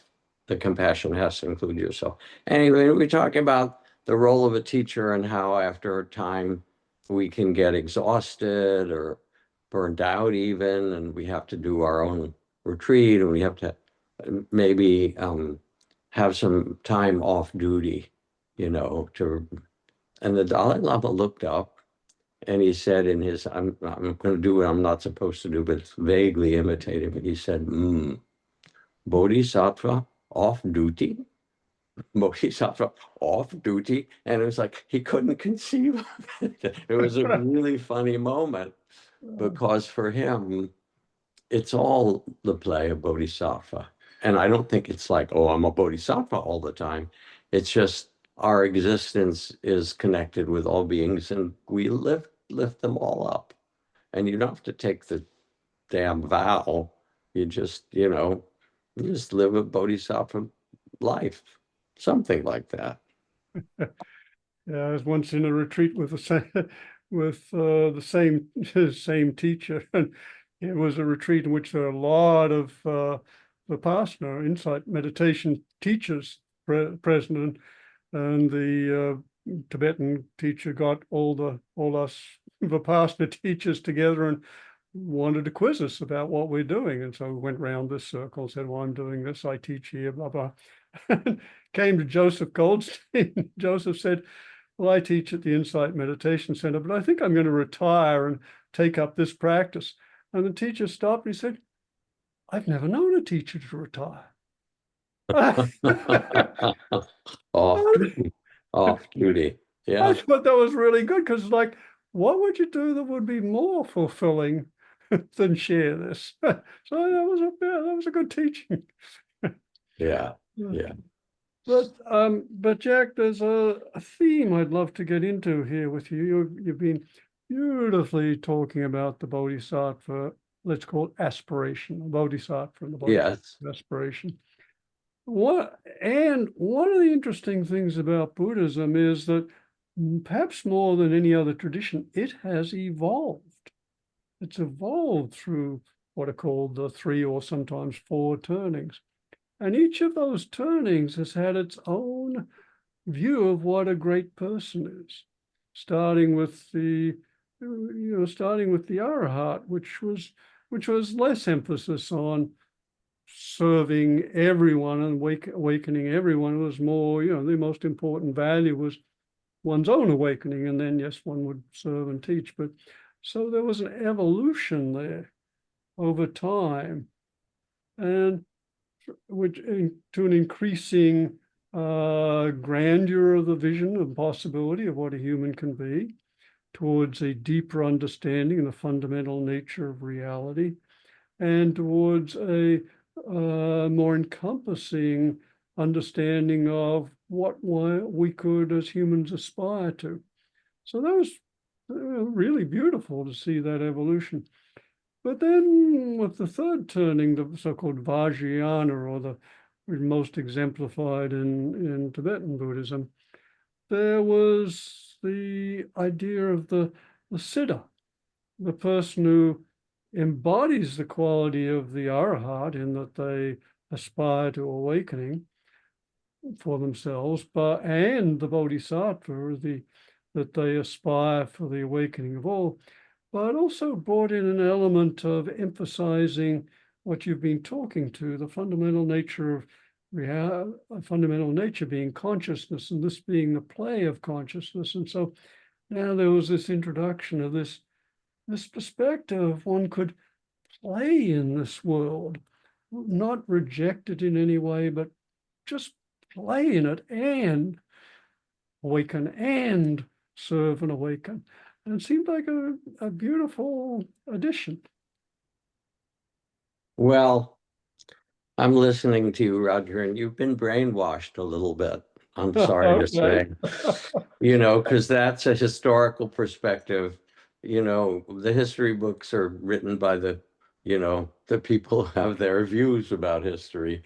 The compassion has to include yourself. Anyway, we're talking about the role of a teacher and how after a time we can get exhausted or burned out even, and we have to do our own retreat, and we have to maybe have some time off duty, to. And the Dalai Lama looked up and he said I'm going to do what I'm not supposed to do, but it's vaguely imitative. And he said, Bodhisattva off duty? Bodhisattva off duty? And it was like, he couldn't conceive of it. It was a really funny moment because for him, it's all the play of Bodhisattva. And I don't think it's like, oh, I'm a Bodhisattva all the time. It's just our existence is connected with all beings, and we lift them all up. And you don't have to take the damn vow. You just, you just live a bodhisattva life, something like that. Yeah, I was once in a retreat with the same the same teacher, and it was a retreat in which there were a lot of Vipassana, insight meditation teachers present, and the Tibetan teacher got all us Vipassana teachers together and wanted to quiz us about what we're doing, and so we went round this circle, said, "Well, I'm doing this, I teach here, blah blah." Came to Joseph Goldstein. Joseph said, "Well, I teach at the Insight Meditation Center, but I think I'm going to retire and take up this practice." And the teacher stopped and he said, "I've never known a teacher to retire." Off duty, off duty. I Yeah, thought that was really good because, like, what would you do that would be more fulfilling than share this? So that was a good teaching. yeah, yeah. But Jack, there's a theme I'd love to get into here with you. You've been beautifully talking about the bodhisattva, let's call it aspiration, the bodhisattva and the bodhisattva Yes. aspiration. One of the interesting things about Buddhism is that perhaps more than any other tradition, it has evolved. It's evolved through what are called the 3 or sometimes 4 turnings. And each of those turnings has had its own view of what a great person is, starting with the Arahat, which was less emphasis on serving everyone and awakening everyone. It was more, the most important value was one's own awakening, and then yes, one would serve and teach. But so there was an evolution there over time, and to an increasing grandeur of the vision and possibility of what a human can be, towards a deeper understanding of the fundamental nature of reality, and towards a more encompassing understanding of what we could as humans aspire to. So that was really beautiful to see that evolution. But then with the 3rd turning, the so-called Vajrayana, or the most exemplified in Tibetan Buddhism, there was the idea of the Siddha, the person who embodies the quality of the Arahat in that they aspire to awakening for themselves, and the Bodhisattva, that they aspire for the awakening of all, but also brought in an element of emphasizing what you've been talking to, the fundamental nature of fundamental nature being consciousness, and this being the play of consciousness. And so now there was this introduction of this perspective. One could play in this world, not reject it in any way, but just play in it and awaken and serve and awaken. And it seemed like a beautiful addition. Well, I'm listening to you, Roger, and you've been brainwashed a little bit. I'm sorry to say, because that's a historical perspective. The history books are written by the people who have their views about history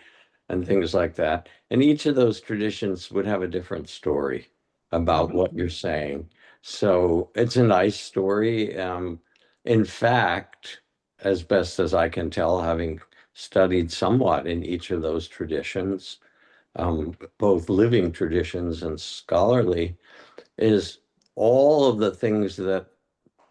and things like that. And each of those traditions would have a different story about what you're saying. So it's a nice story. In fact, as best as I can tell, having studied somewhat in each of those traditions, both living traditions and scholarly, is all of the things that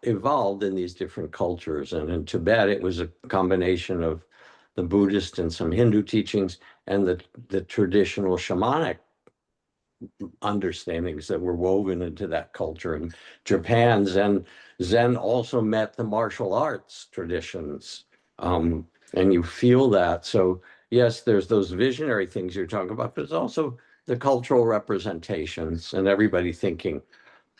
evolved in these different cultures. And in Tibet, it was a combination of the Buddhist and some Hindu teachings and the traditional shamanic understandings that were woven into that culture. In Japan, Zen also met the martial arts traditions. And you feel that. So yes, there's those visionary things you're talking about, but there's also the cultural representations and everybody thinking,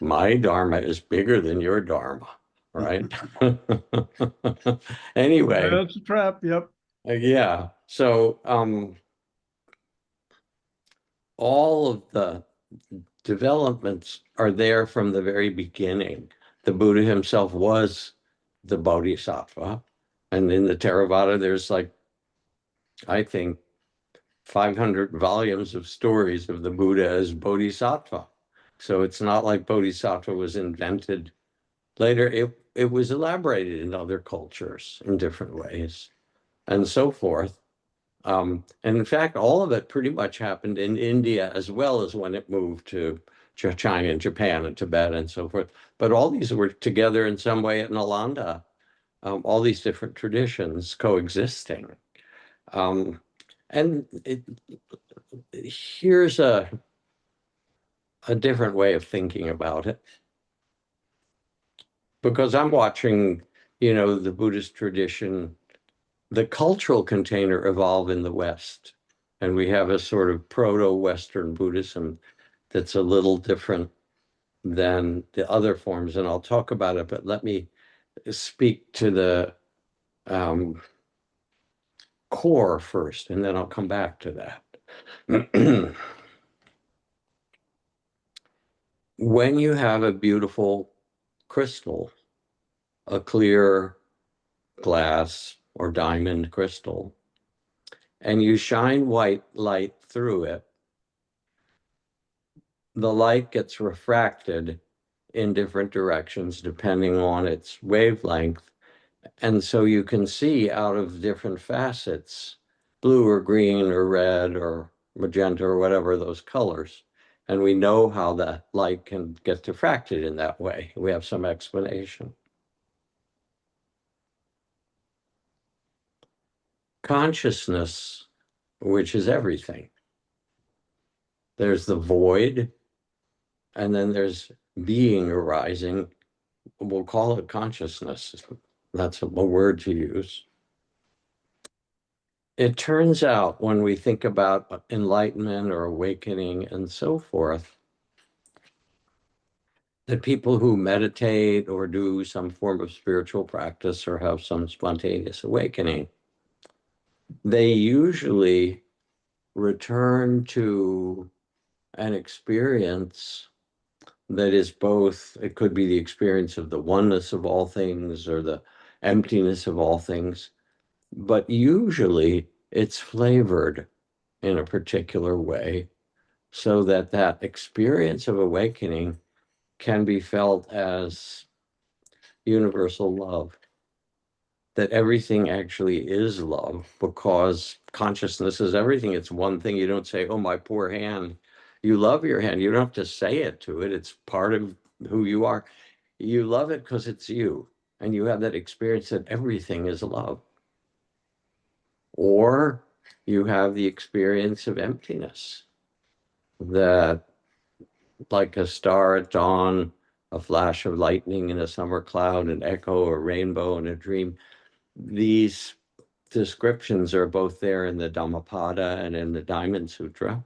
my Dharma is bigger than your Dharma, right? Anyway, That's a trap. Yep. yeah. So all of the developments are there from the very beginning. The Buddha himself was the bodhisattva. And in the Theravada, there's like, I think, 500 volumes of stories of the Buddha as bodhisattva. So it's not like bodhisattva was invented later. It was elaborated in other cultures in different ways and so forth. And in fact, all of it pretty much happened in India as well as when it moved to China and Japan and Tibet and so forth. But all these were together in some way at Nalanda, all these different traditions coexisting. And here's a different way of thinking about it. Because I'm watching, the Buddhist tradition, the cultural container evolve in the West. And we have a sort of proto-Western Buddhism that's a little different than the other forms. And I'll talk about it, but let me speak to the core first, and then I'll come back to that. When you have a beautiful crystal, a clear glass or diamond crystal, and you shine white light through it, the light gets refracted in different directions depending on its wavelength. And so you can see out of different facets, blue or green or red or magenta or whatever those colors. And we know how that light can get diffracted in that way. We have some explanation. Consciousness, which is everything. There's the void, and then there's being arising. We'll call it consciousness. That's a word to use. It turns out when we think about enlightenment or awakening and so forth, that people who meditate or do some form of spiritual practice or have some spontaneous awakening, they usually return to an experience that is both, it could be the experience of the oneness of all things or the emptiness of all things, but usually it's flavored in a particular way so that that experience of awakening can be felt as universal love, that everything actually is love because consciousness is everything. It's one thing. You don't say, oh, my poor hand. You love your hand. You don't have to say it to it. It's part of who you are. You love it because it's you. And you have that experience that everything is love. Or you have the experience of emptiness, that like a star at dawn, a flash of lightning in a summer cloud, an echo, a rainbow in a dream. These descriptions are both there in the Dhammapada and in the Diamond Sutra.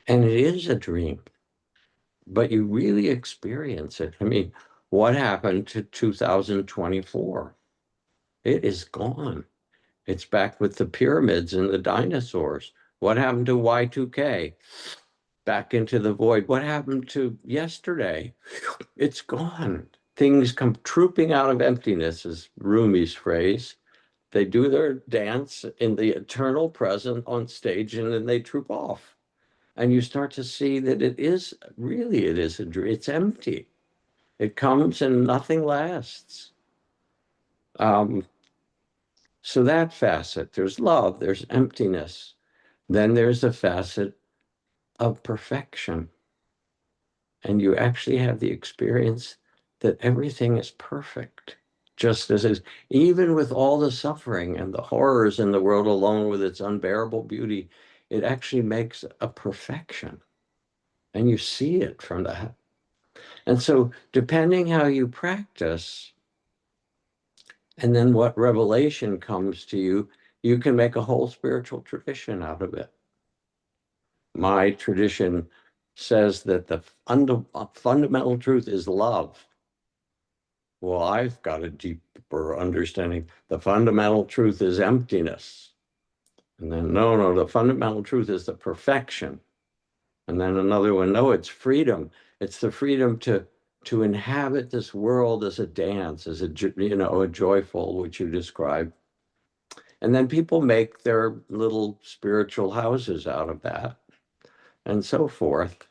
And it is a dream, but you really experience it. I mean, what happened to 2024? It is gone. It's back with the pyramids and the dinosaurs. What happened to Y2K? Back into the void. What happened to yesterday? It's gone. Things come trooping out of emptiness, is Rumi's phrase. They do their dance in the eternal present on stage, and then they troop off. And you start to see that it is a dream. It's empty. It comes and nothing lasts. So that facet, there's love, there's emptiness. Then there's a facet of perfection. And you actually have the experience that everything is perfect, just as is, even with all the suffering and the horrors in the world alone with its unbearable beauty, it actually makes a perfection. And you see it from that. And so depending how you practice, and then what revelation comes to you, you can make a whole spiritual tradition out of it. My tradition says that the fundamental truth is love. Well, I've got a deeper understanding. The fundamental truth is emptiness. And then, no, the fundamental truth is the perfection. And then another one, no, it's freedom. It's the freedom to inhabit this world as a dance, as a a joyful, which you describe. And then people make their little spiritual houses out of that and so forth,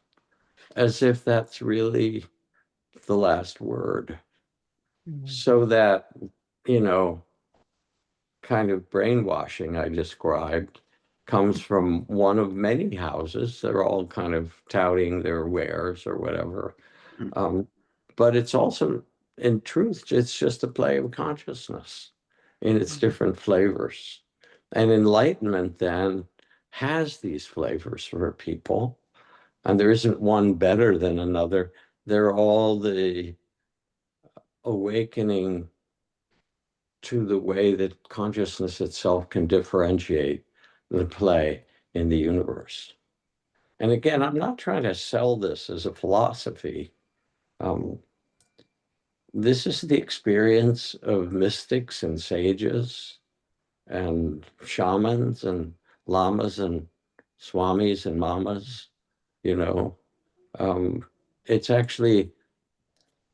as if that's really the last word. So that, you know, kind of brainwashing I described comes from one of many houses. They're all kind of touting their wares or whatever. Um, but it's also, in truth, it's just a play of consciousness in its different flavors. And enlightenment then has these flavors for people, and there isn't one better than another. They're all the awakening to the way that consciousness itself can differentiate the play in the universe. And again, I'm not trying to sell this as a philosophy. Um, this is the experience of mystics and sages and shamans and lamas and swamis and mamas, you know. Um, it's actually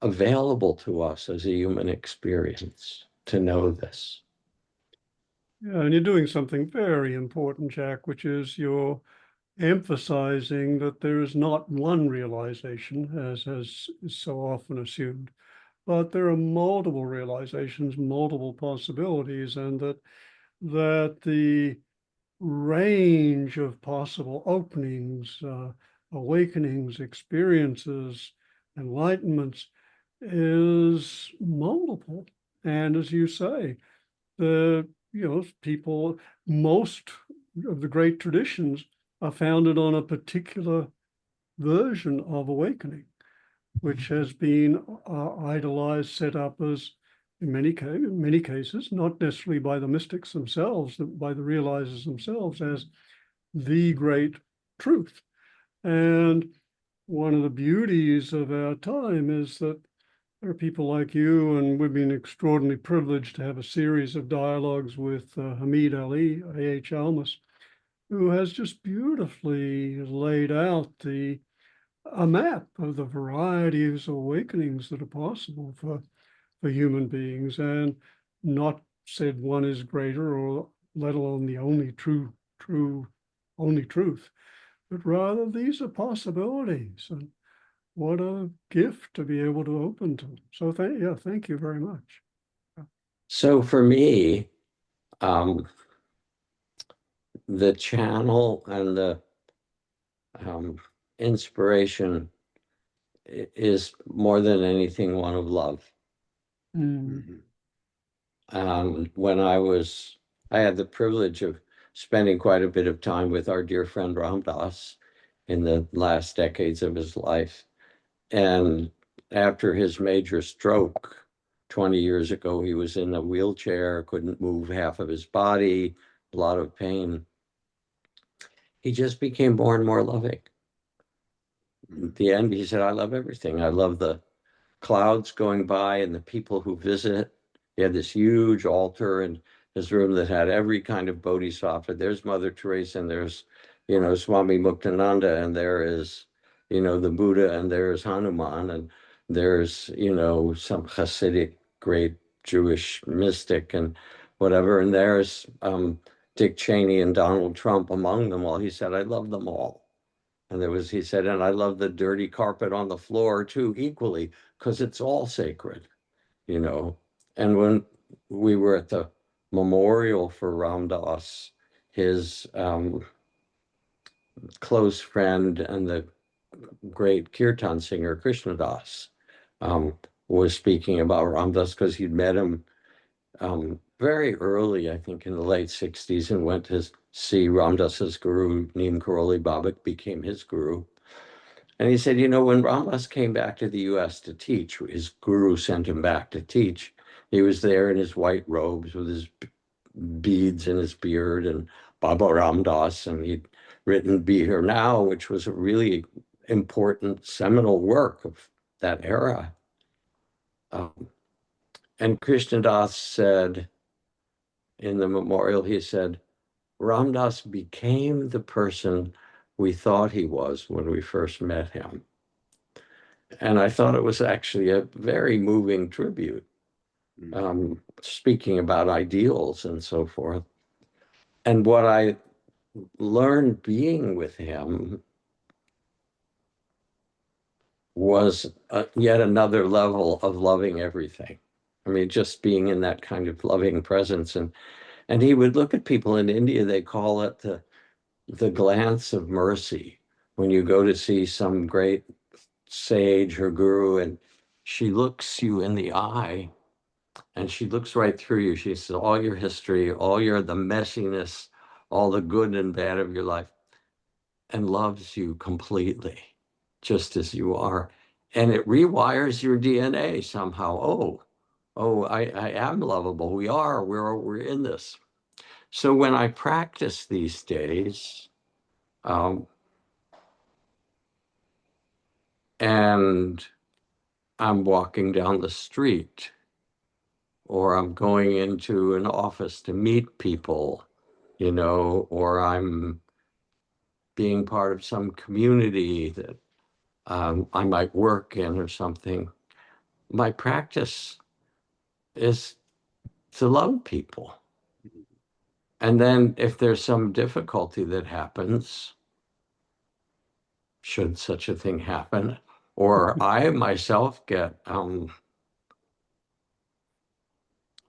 available to us as a human experience to know this. Yeah, and you're doing something very important, Jack, which is you're emphasizing that there is not one realization, as is so often assumed, but there are multiple realizations, multiple possibilities, and that the range of possible openings, awakenings, experiences, enlightenments is multiple. And as you say, people, most of the great traditions are founded on a particular version of awakening, which has been idolized, set up as, in many cases, not necessarily by the mystics themselves, by the realizers themselves, as the great truth. And one of the beauties of our time is that there are people like you, and we've been extraordinarily privileged to have a series of dialogues with Hamid Ali, A.H. Almas, who has just beautifully laid out a map of the varieties of awakenings that are possible for human beings, and not said one is greater, or let alone the only truth, but rather these are possibilities. And what a gift to be able to open to. So thank you very much. So for me, the channel and the um, inspiration is more than anything one of love. Mm. When I had the privilege of spending quite a bit of time with our dear friend Ram Dass in the last decades of his life. And after his major stroke 20 years ago, he was in a wheelchair, couldn't move half of his body, a lot of pain. He just became more and more loving. At the end, he said, I love everything. I love the clouds going by and the people who visit. He had this huge altar in his room that had every kind of bodhisattva. There's Mother Teresa, and there's, Swami Muktananda, and there is, the Buddha, and there's Hanuman, and there's, some Hasidic great Jewish mystic and whatever. And there's Dick Cheney and Donald Trump among them all. He said, I love them all. And he said, and I love the dirty carpet on the floor too, equally, because it's all sacred, you know. And when we were at the memorial for Ram Dass, his close friend and the great kirtan singer Krishna Das um, was speaking about Ram Dass because he'd met him very early, I think in the late 60s, and went to see Ram Dass's guru, Neem Karoli Babak, became his guru. And he said, when Ram Dass came back to the US to teach, his guru sent him back to teach. He was there in his white robes with his beads in his beard and Baba Ram Dass, and he'd written Be Here Now, which was a really important seminal work of that era. And Krishna Das said in the memorial, he said, Ram Dass became the person we thought he was when we first met him. And I thought it was actually a very moving tribute, speaking about ideals and so forth. And what I learned being with him was yet another level of loving everything. I mean, just being in that kind of loving presence. And he would look at people in India, they call it the glance of mercy. When you go to see some great sage or guru and she looks you in the eye and she looks right through you. She says, all your history, the messiness, all the good and bad of your life, and loves you completely, just as you are. And it rewires your DNA somehow. I am lovable. We're in this. So when I practice these days, and I'm walking down the street, or I'm going into an office to meet people, or I'm being part of some community that I might work in or something. My practice is to love people. And then if there's some difficulty that happens, should such a thing happen, or I myself get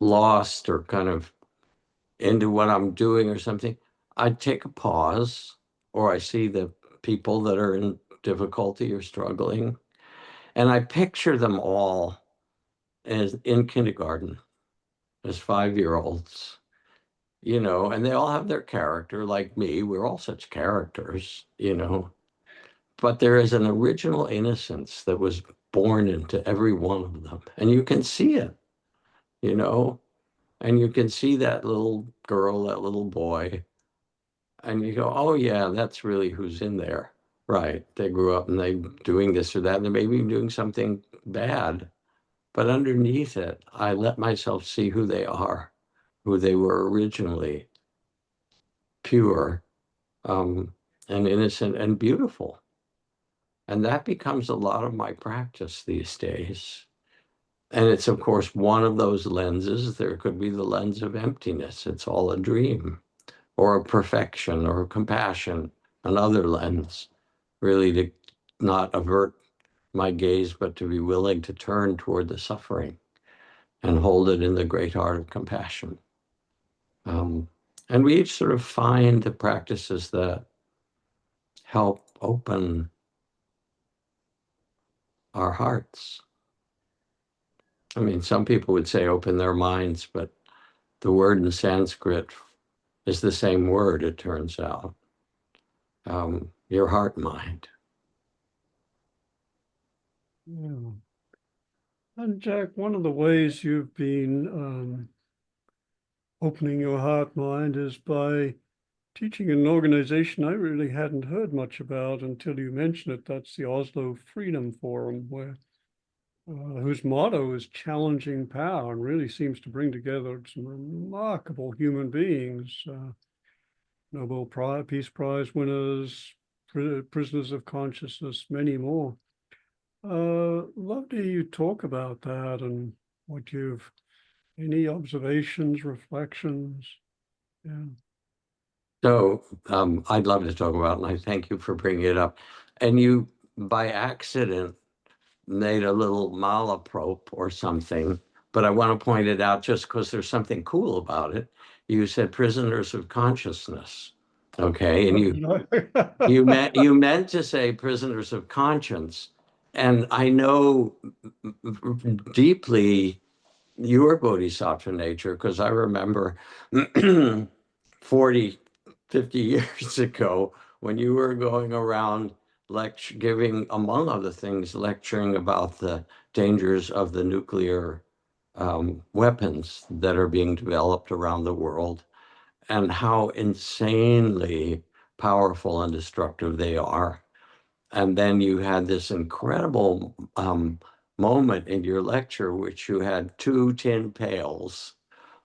lost or kind of into what I'm doing or something, I take a pause, or I see the people that are in difficulty or struggling, and I picture them all as in kindergarten as 5-year-olds, and they all have their character like me. We're all such characters, but there is an original innocence that was born into every one of them. And you can see it, you know, and you can see that little girl, that little boy, and you go, oh yeah, that's really who's in there. Right. They grew up and they doing this or that, and they may be doing something bad. But underneath it, I let myself see who they are, who they were originally, pure, and innocent and beautiful. And that becomes a lot of my practice these days. And it's, of course, one of those lenses. There could be the lens of emptiness. It's all a dream, or a perfection, or a compassion, another lens, really to not avert my gaze, but to be willing to turn toward the suffering and hold it in the great art of compassion. And we each sort of find the practices that help open our hearts. I mean, some people would say open their minds, but the word in Sanskrit is the same word, it turns out. Your heart mind. Yeah. And Jack, one of the ways you've been opening your heart mind is by teaching an organization I really hadn't heard much about until you mentioned it. That's the Oslo Freedom Forum, whose motto is challenging power, and really seems to bring together some remarkable human beings, Nobel Peace Prize winners, prisoners of consciousness, many more. Love to hear you talk about that and any observations, reflections. Yeah. So I'd love to talk about it, and I thank you for bringing it up. And you, by accident, made a little malaprop or something, but I want to point it out just because there's something cool about it. You said prisoners of consciousness. Okay, and you meant to say prisoners of conscience. And I know deeply your bodhisattva nature, because I remember 40, 50 years ago when you were going around giving, among other things, lecturing about the dangers of the nuclear weapons that are being developed around the world and how insanely powerful and destructive they are. And then you had this incredible moment in your lecture, which you had 2 tin pails,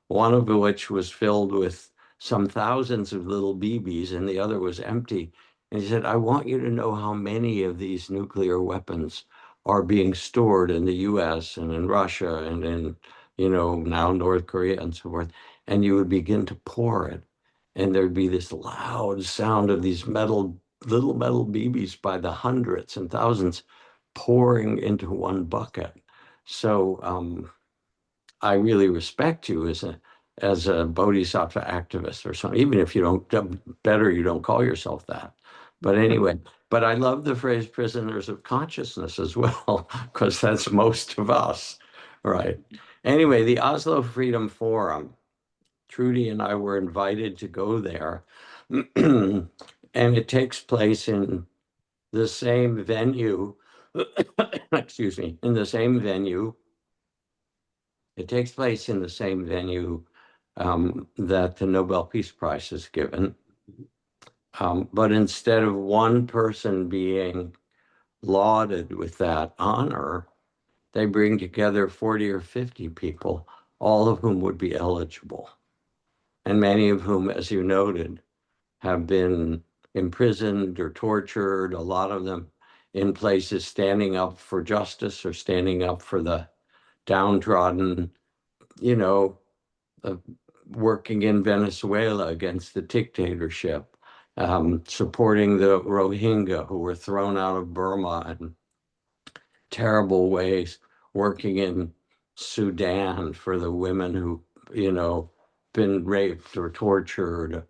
one of which was filled with some thousands of little BBs and the other was empty. And he said, I want you to know how many of these nuclear weapons are being stored in the US and in Russia and in, now North Korea and so forth. And you would begin to pour it. And there'd be this loud sound of these little metal BBs by the hundreds and thousands pouring into one bucket. So I really respect you as a bodhisattva activist or something, even if you don't, better you don't call yourself that. But anyway, but I love the phrase prisoners of consciousness as well, because that's most of us, right? Anyway, the Oslo Freedom Forum, Trudy and I were invited to go there, and it takes place in the same venue, excuse me, in the same venue. It takes place in the same venue that the Nobel Peace Prize is given. But instead of one person being lauded with that honor, they bring together 40 or 50 people, all of whom would be eligible. And many of whom, as you noted, have been imprisoned or tortured, a lot of them in places standing up for justice or standing up for the downtrodden, you know, working in Venezuela against the dictatorship, supporting the Rohingya who were thrown out of Burma in terrible ways, working in Sudan for the women who, been raped or tortured,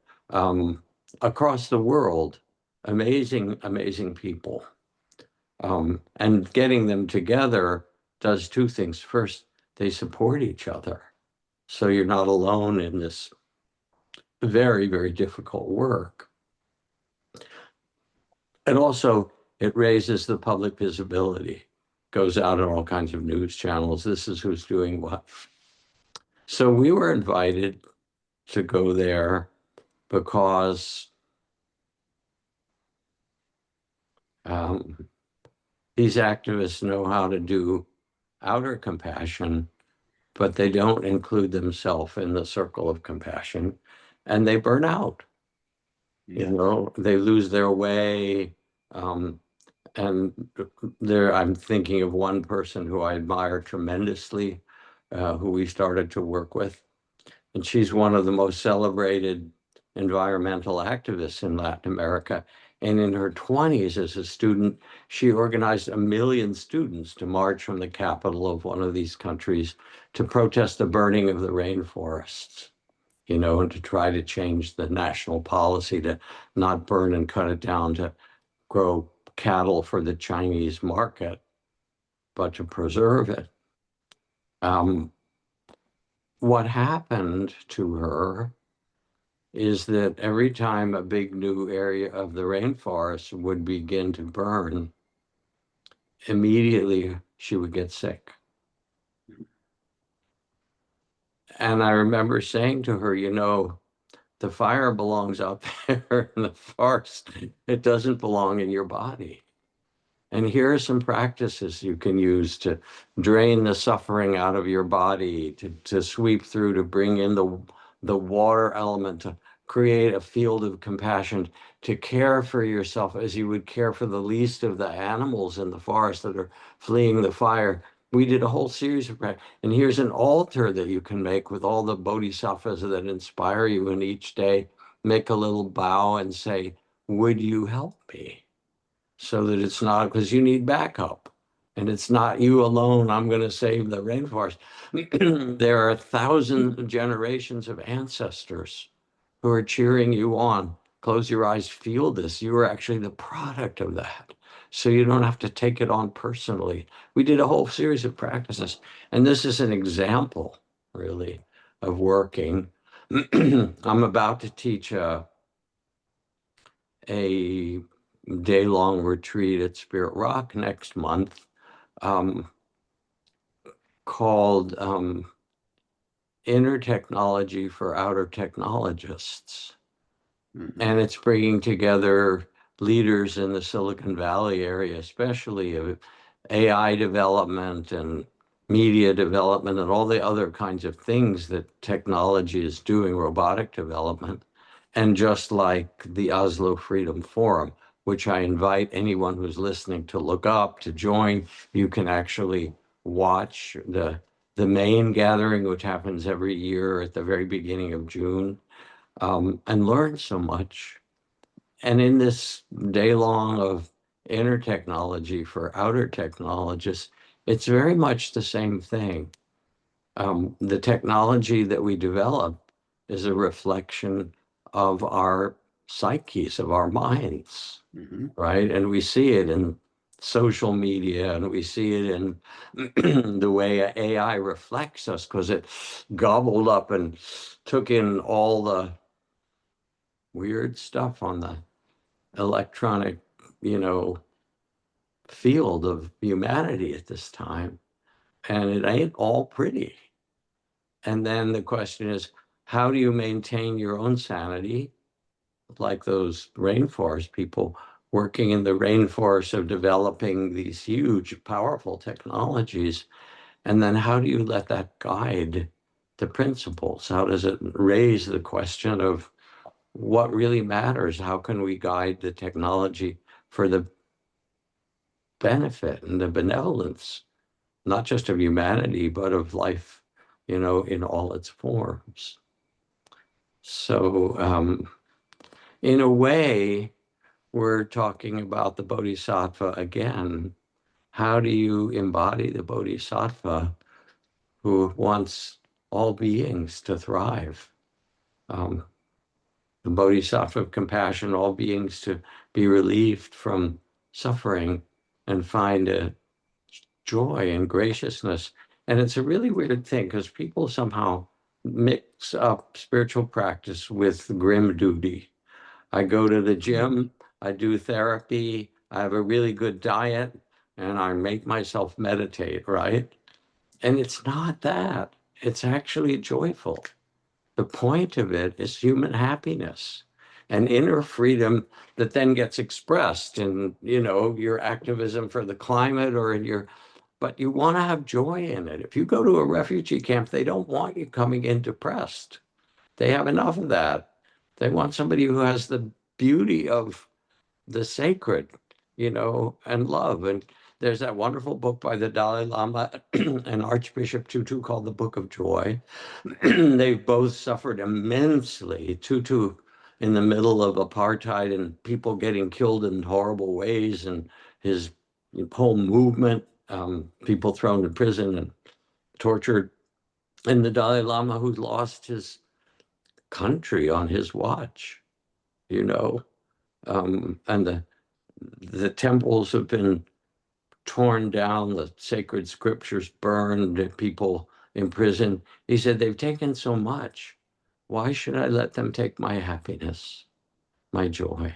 across the world. Amazing, amazing people. And getting them together does two things. First, they support each other. So you're not alone in this very, very difficult work. And also, it raises the public visibility, goes out on all kinds of news channels. This is who's doing what. So we were invited to go there because these activists know how to do outer compassion, but they don't include themselves in the circle of compassion, and they burn out. They lose their way. And I'm thinking of one person who I admire tremendously, who we started to work with. And she's one of the most celebrated environmental activists in Latin America. And in her 20s as a student, she organized 1 million students to march from the capital of one of these countries to protest the burning of the rainforests, and to try to change the national policy to not burn and cut it down to grow cattle for the Chinese market, but to preserve it. What happened to her is that every time a big new area of the rainforest would begin to burn, immediately she would get sick. And I remember saying to her, the fire belongs out there in the forest. It doesn't belong in your body. And here are some practices you can use to drain the suffering out of your body, to sweep through, to bring in the water element, to create a field of compassion, to care for yourself as you would care for the least of the animals in the forest that are fleeing the fire. We did a whole series of practices. And here's an altar that you can make with all the bodhisattvas that inspire you. And each day, make a little bow and say, would you help me? So that it's not, because you need backup. And it's not you alone, I'm going to save the rainforest. There are 1,000 generations of ancestors who are cheering you on. Close your eyes, feel this. You are actually the product of that. So you don't have to take it on personally. We did a whole series of practices. And this is an example, really, of working. I'm about to teach a day-long retreat at Spirit Rock next month, called Inner Technology for Outer Technologists. Mm-hmm. And it's bringing together leaders in the Silicon Valley area, especially of AI development and media development and all the other kinds of things that technology is doing, robotic development. And just like the Oslo Freedom Forum, which I invite anyone who's listening to look up, to join. You can actually watch the main gathering, which happens every year at the very beginning of June, and learn so much. And in this day long of inner technology for outer technologists, it's very much the same thing. The technology that we develop is a reflection of our psyches, of our minds, right? And we see it in social media, and we see it in the way AI reflects us, because it gobbled up and took in all the weird stuff on the electronic, field of humanity at this time. And it ain't all pretty. And then the question is, how do you maintain your own sanity? Like those rainforest people working in the rainforest of developing these huge, powerful technologies. And then how do you let that guide the principles? How does it raise the question of what really matters? How can we guide the technology for the benefit and the benevolence, not just of humanity, but of life, in all its forms? So, in a way, we're talking about the bodhisattva again. How do you embody the bodhisattva who wants all beings to thrive? The bodhisattva of compassion, all beings to be relieved from suffering and find a joy and graciousness. And it's a really weird thing, because people somehow mix up spiritual practice with grim duty. I go to the gym, I do therapy, I have a really good diet, and I make myself meditate, right? And it's not that. It's actually joyful. The point of it is human happiness and inner freedom that then gets expressed in, your activism for the climate, or in your, but you want to have joy in it. If you go to a refugee camp, they don't want you coming in depressed. They have enough of that. They want somebody who has the beauty of the sacred, and love. And there's that wonderful book by the Dalai Lama and Archbishop Tutu called The Book of Joy. They've both suffered immensely. Tutu in the middle of apartheid and people getting killed in horrible ways, and his whole movement, people thrown in prison and tortured. And the Dalai Lama, who lost his country on his watch, and the temples have been torn down, the sacred scriptures burned, people imprisoned. He said, they've taken so much. Why should I let them take my happiness, my joy?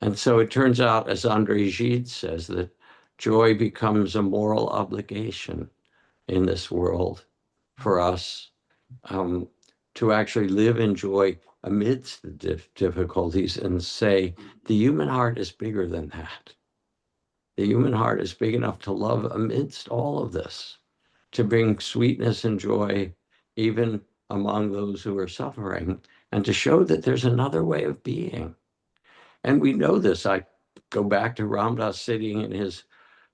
And so it turns out, as Andre Gide says, that joy becomes a moral obligation in this world for us, to actually live in joy amidst the difficulties, and say, the human heart is bigger than that. The human heart is big enough to love amidst all of this, to bring sweetness and joy even among those who are suffering, and to show that there's another way of being. And we know this. I go back to Ram Dass sitting in his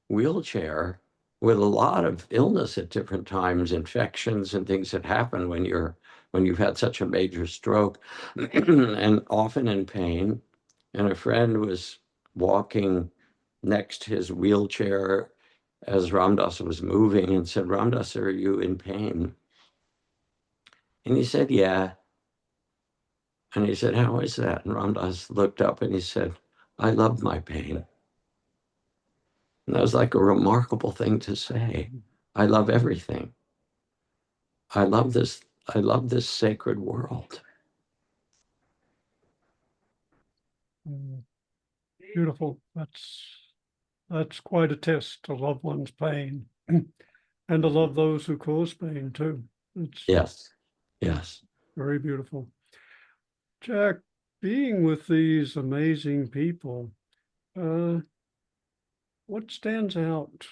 wheelchair with a lot of illness at different times, infections and things that happen when you've had such a major stroke, and often in pain. And a friend was walking next to his wheelchair as Ram Dass was moving, and said, Ram Dass, are you in pain? And he said, yeah. And he said, how is that? And Ram Dass looked up and he said, I love my pain. And that was like a remarkable thing to say. I love everything. I love this. I love this sacred world. Beautiful. That's quite a test, to love one's pain and to love those who cause pain too. It's Yes. Yes. very beautiful. Jack, being with these amazing people, what stands out?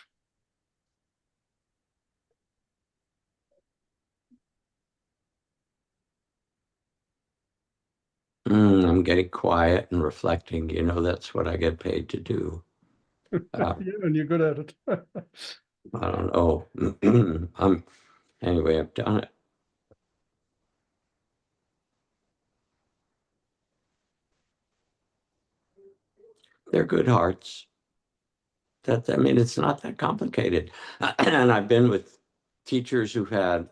I'm getting quiet and reflecting. That's what I get paid to do. Yeah, and you're good at it. I don't know. Anyway, I've done it. They're good hearts. I mean, it's not that complicated. And I've been with teachers who've had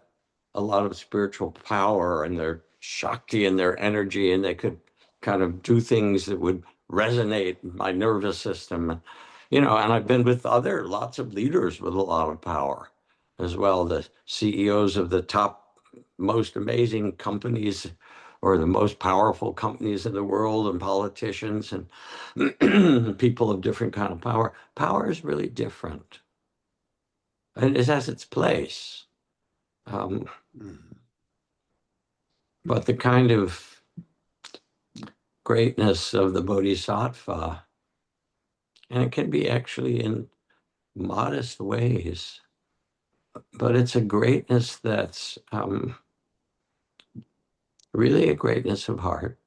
a lot of spiritual power and their Shakti and their energy, and they could kind of do things that would resonate in my nervous system. And I've been with lots of leaders with a lot of power as well, the CEOs of the top, most amazing companies or the most powerful companies in the world, and politicians and people of different kind of power. Power is really different, and it has its place. Um, but the kind of greatness of the bodhisattva, and it can be actually in modest ways, but it's a greatness that's really a greatness of heart.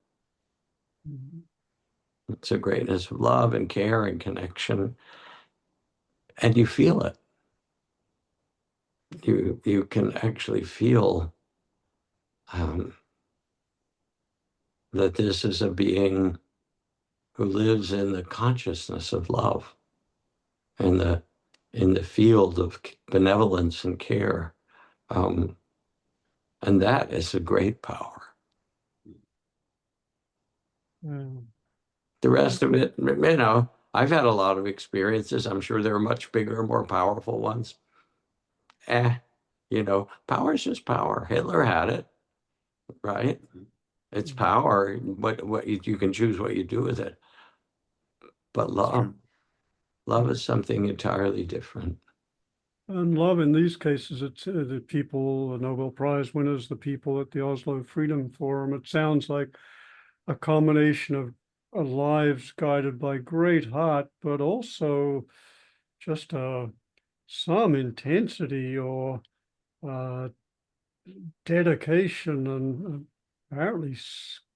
It's a greatness of love and care and connection, and you feel it. You can actually feel um, that this is a being who lives in the consciousness of love and in the field of benevolence and care. Um, and that is a great power. Mm. The rest of it, I've had a lot of experiences. I'm sure there are much bigger, more powerful ones. Eh, power is just power. Hitler had it, right? It's power. What you can choose what you do with it. But love is something entirely different. And love, in these cases, it's the people, the Nobel Prize winners, the people at the Oslo Freedom Forum. It sounds like a combination of lives guided by great heart, but also just some intensity or uh, dedication and apparently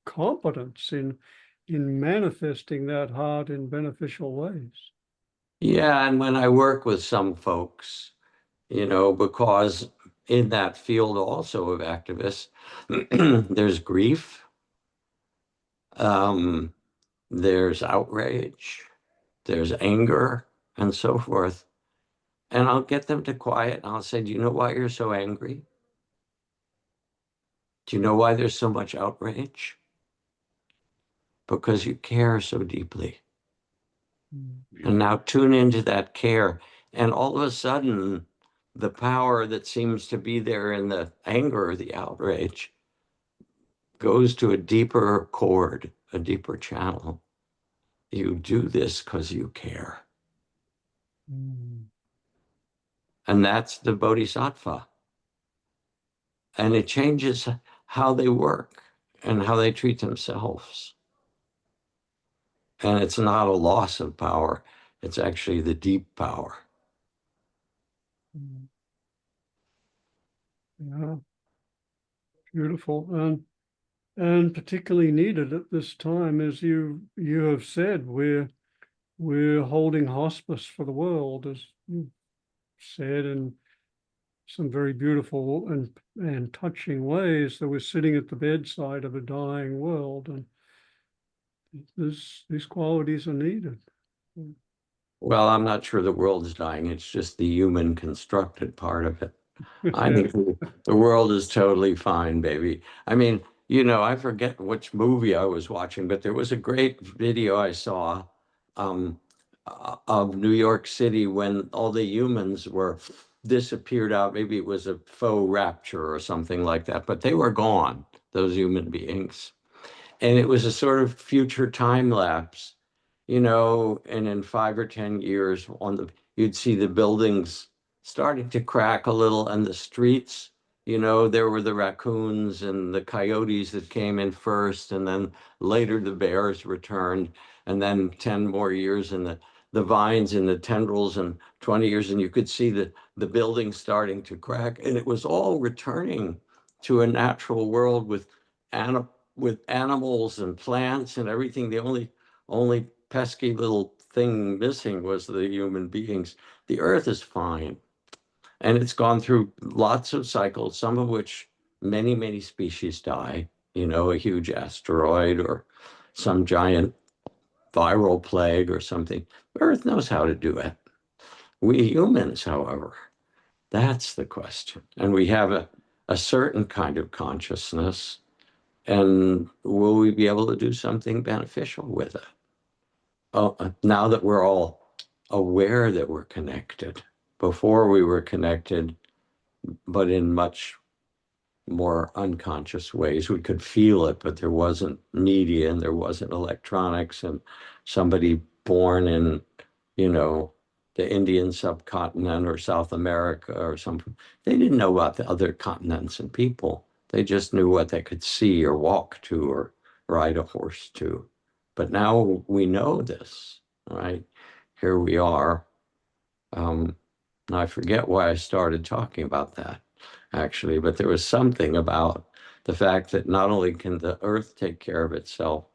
competence in manifesting that heart in beneficial ways. Yeah, and when I work with some folks, because in that field also of activists, there's grief, um, there's outrage, there's anger, and so forth. And I'll get them to quiet and I'll say, do you know why you're so angry? Do you know why there's so much outrage? Because you care so deeply. And now tune into that care. And all of a sudden, the power that seems to be there in the anger or the outrage goes to a deeper chord, a deeper channel. You do this because you care. Mm. And that's the bodhisattva. And it changes how they work and how they treat themselves. And it's not a loss of power, it's actually the deep power. Mm. Yeah, beautiful. And particularly needed at this time, as you have said, we're holding hospice for the world, as you said in some very beautiful and touching ways, that we're sitting at the bedside of a dying world, and these qualities are needed. Well, I'm not sure the world is dying. It's just the human constructed part of it. I Yeah. think the world is totally fine, baby. I mean, I forget which movie I was watching, but there was a great video I saw um, of New York City when all the humans were disappeared out. Maybe it was a faux rapture or something like that, but they were gone, those human beings. And it was a sort of future time lapse, and in 5 or 10 years you'd see the buildings starting to crack a little and the streets, there were the raccoons and the coyotes that came in first, and then later the bears returned, and then 10 more years and the vines and the tendrils, and 20 years, and you could see the buildings starting to crack, and it was all returning to a natural world with with animals and plants and everything. The only pesky little thing missing was the human beings. The earth is fine. And it's gone through lots of cycles, some of which many species die, a huge asteroid or some giant viral plague or something. Earth knows how to do it. We humans, however, that's the question. And we have a certain kind of consciousness. And will we be able to do something beneficial with it? Now that we're all aware that we're connected. Before we were connected, but in much more unconscious ways. We could feel it, but there wasn't media and there wasn't electronics, and somebody born in, the Indian subcontinent or South America or something, they didn't know about the other continents and people. They just knew what they could see or walk to or ride a horse to. But now we know this, right? Here we are. I forget why I started talking about that, actually, but there was something about the fact that not only can the earth take care of itself,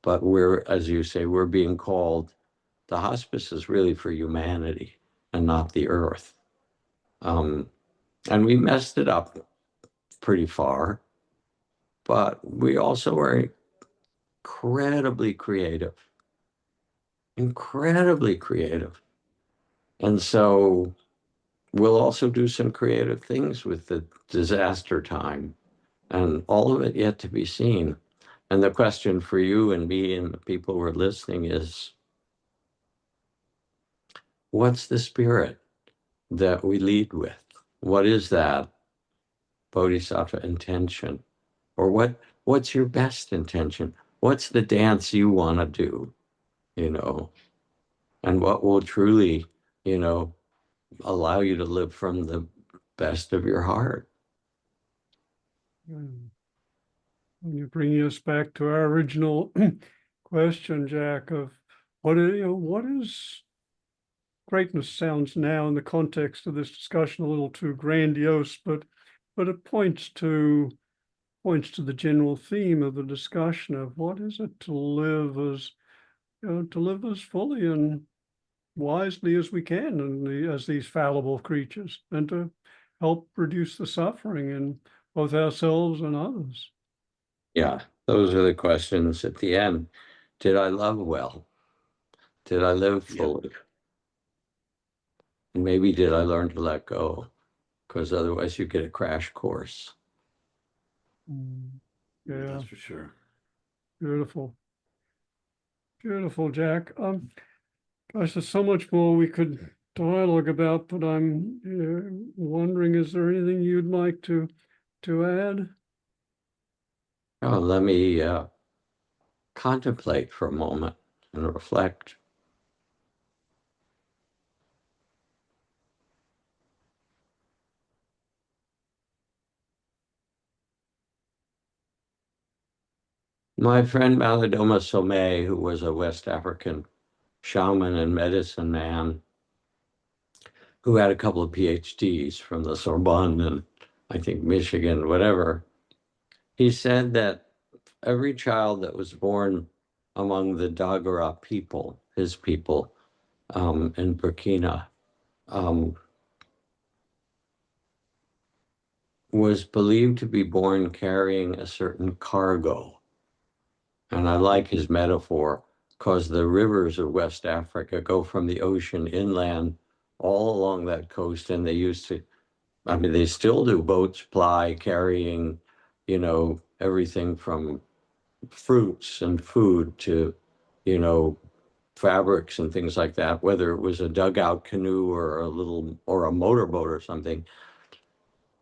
but we're, as you say, we're being called, the hospice is really for humanity and not the earth. And we messed it up pretty far, but we also are incredibly creative, incredibly creative. And so we'll also do some creative things with the disaster time, and all of it yet to be seen. And the question for you and me and the people who are listening is, what's the spirit that we lead with? What is that bodhisattva intention? Or what's your best intention? What's the dance you want to do, you know? And what will truly, allow you to live from the best of your heart? When you bring us back to our original question, Jack, of what is greatness? Sounds now in the context of this discussion a little too grandiose, but it points to the general theme of the discussion of what is it to live as fully and wisely as we can, and as these fallible creatures, and to help reduce the suffering in both ourselves and others. Yeah, those are the questions at the end. Did I love well? Did I live fully? And maybe did I learn to let go? Because otherwise you get a crash course. Yeah, that's for sure. Beautiful, Jack. Gosh, there's so much more we could dialogue about, but I'm wondering, is there anything you'd like to add? Oh, let me contemplate for a moment and reflect. My friend Malidoma Somé, who was a West African shaman and medicine man, who had a couple of PhDs from the Sorbonne and I think Michigan, whatever, he said that every child that was born among the Dagara people, his people, in Burkina, was believed to be born carrying a certain cargo. And I like his metaphor because the rivers of West Africa go from the ocean inland all along that coast. And they used to, they still do boats ply carrying, everything from fruits and food to, fabrics and things like that, whether it was a dugout canoe or a motorboat or something.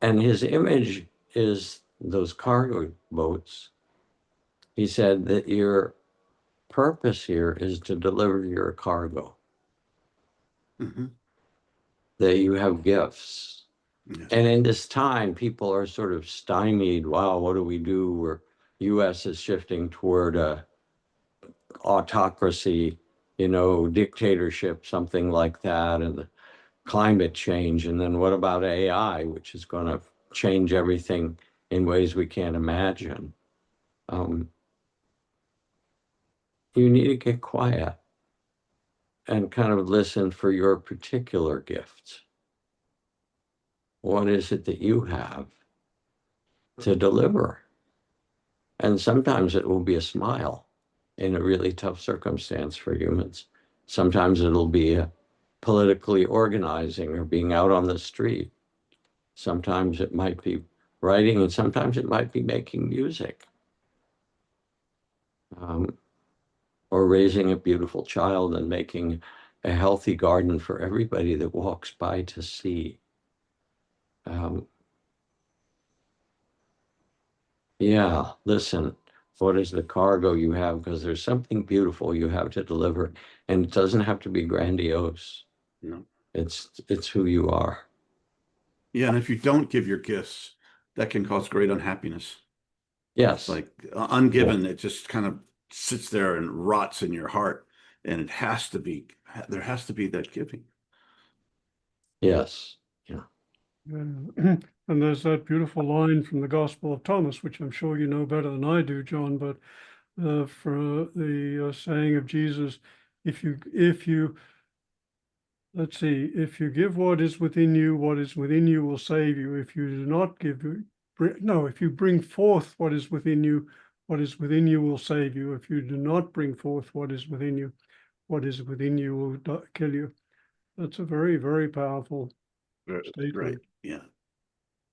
And his image is those cargo boats. He said that your purpose here is to deliver your cargo, that you have gifts. Yes. And in this time, people are sort of stymied. Wow, what do we do? Where U.S. is shifting toward a autocracy, dictatorship, something like that, and the climate change. And then what about AI, which is going to change everything in ways we can't imagine? you need to get quiet and kind of listen for your particular gifts. What is it that you have to deliver? And sometimes it will be a smile in a really tough circumstance for humans. Sometimes it'll be politically organizing or being out on the street. Sometimes it might be writing, and sometimes it might be making music, or raising a beautiful child and making a healthy garden for everybody that walks by to see. Yeah, listen, what is the cargo you have? Because there's something beautiful you have to deliver, and it doesn't have to be grandiose. No. It's who you are. Yeah, and if you don't give your gifts, that can cause great unhappiness. Yes. It's like ungiven, it just kind of sits there and rots in your heart. And it has to be, there has to be that giving. Yes. Yeah. Yeah. And there's that beautiful line from the Gospel of Thomas, which I'm sure you know better than I do, John, but for the saying of Jesus, if you let's see, if you give what is within you will save you. If you do not give, if you bring forth what is within you will save you. If you do not bring forth what is within you will kill you. That's a very, very powerful statement. Right. Yeah.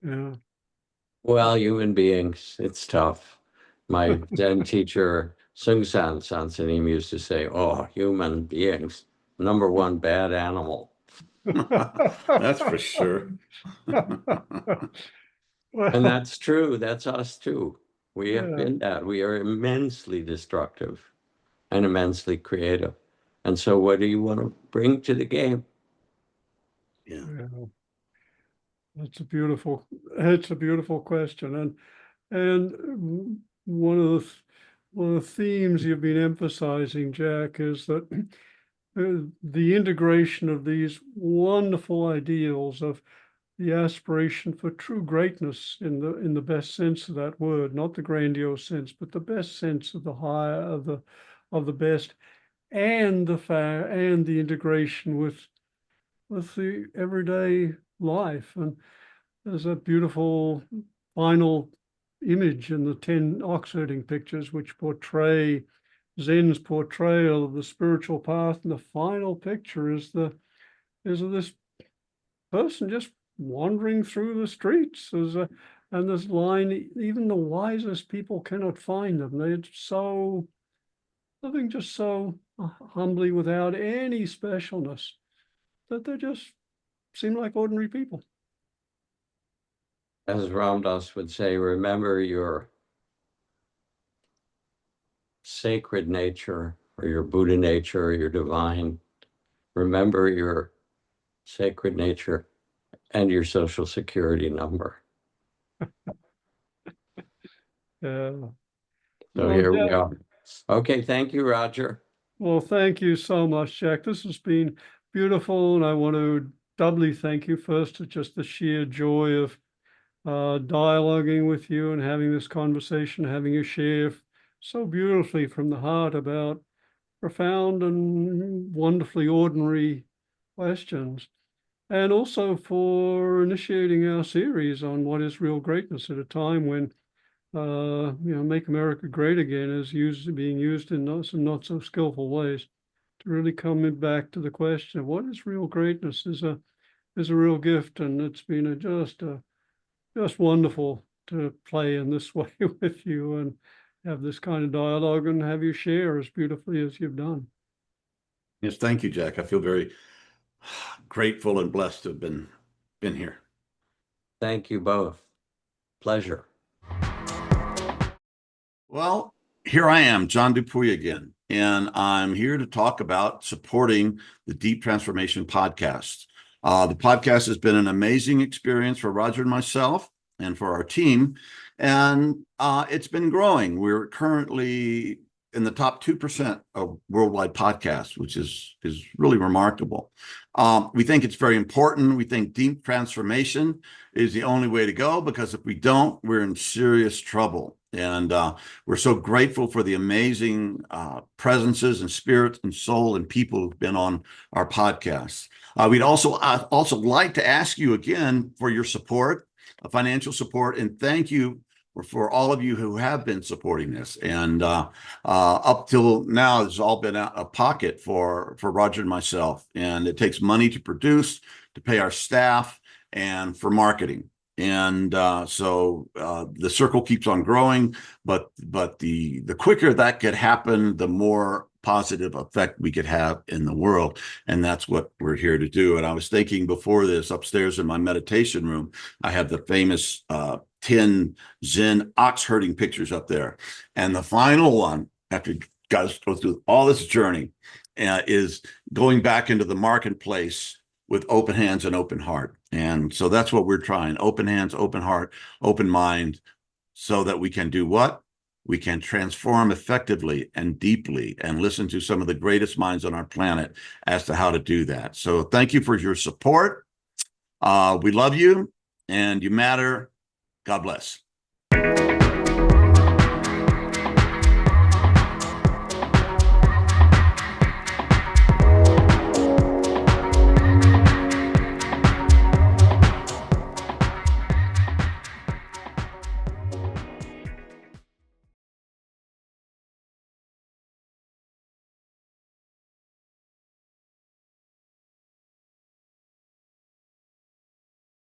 Yeah. Well, human beings, it's tough. My Zen teacher, Sung San Sansanim, used to say, "Oh, human beings, number one bad animal." That's for sure. And that's true. That's us too. We have Yeah. been that. We are immensely destructive and immensely creative. And so what do you want to bring to the game? Yeah. It's a beautiful question. And one of the themes you've been emphasizing, Jack, is that the integration of these wonderful ideals of the aspiration for true greatness in the best sense of that word, not the grandiose sense, but the best sense of the higher of the best, and the integration with the everyday life. And there's a beautiful final image in the 10 ox-herding pictures, which portray Zen's portrayal of the spiritual path. And the final picture is this person just wandering through the streets. And this line, even the wisest people cannot find them. They're so living just so humbly without any specialness that they just seem like ordinary people. As Ram Dass would say, remember your sacred nature or your Buddha nature or your divine. Remember your sacred nature and your social security number. So Well, here we Jack, are. Okay, thank you, Roger. well, thank you so much, Jack. This has been beautiful, and I want to doubly thank you first for just the sheer joy of dialoguing with you and having this conversation, having you share so beautifully from the heart about profound and wonderfully ordinary questions, and also for initiating our series on what is real greatness at a time when Make America Great Again is being used in some not so skillful ways. To really come back to the question of what is real greatness is a real gift, and it's been just wonderful to play in this way with you and have this kind of dialogue and have you share as beautifully as you've done. Yes, thank you, Jack. I feel very grateful and blessed to have been here. Thank you both. Pleasure. Well, here I am, John Dupuy again, and I'm here to talk about supporting the Deep Transformation Podcast. The podcast has been an amazing experience for Roger and myself and for our team, and it's been growing. We're currently in the top 2% of worldwide podcasts, which is really remarkable. We think it's very important. We think deep transformation is the only way to go, because if we don't, we're in serious trouble. And we're so grateful for the amazing presences and spirit and soul and people who've been on our podcast. We'd also like to ask you again for your support, financial support, and thank you for all of you who have been supporting this. And up till now, it's all been out of pocket for Roger and myself. And it takes money to produce, to pay our staff, and for marketing. And so the circle keeps on growing, but the quicker that could happen, the more positive effect we could have in the world. And that's what we're here to do. And I was thinking before this, upstairs in my meditation room, I have the famous 10 Zen ox herding pictures up there. And the final one, after you guys go through all this journey, is going back into the marketplace with open hands and open heart. And so that's what we're trying: open hands, open heart, open mind, so that we can do what? We can transform effectively and deeply and listen to some of the greatest minds on our planet as to how to do that. So thank you for your support. We love you and you matter. God bless.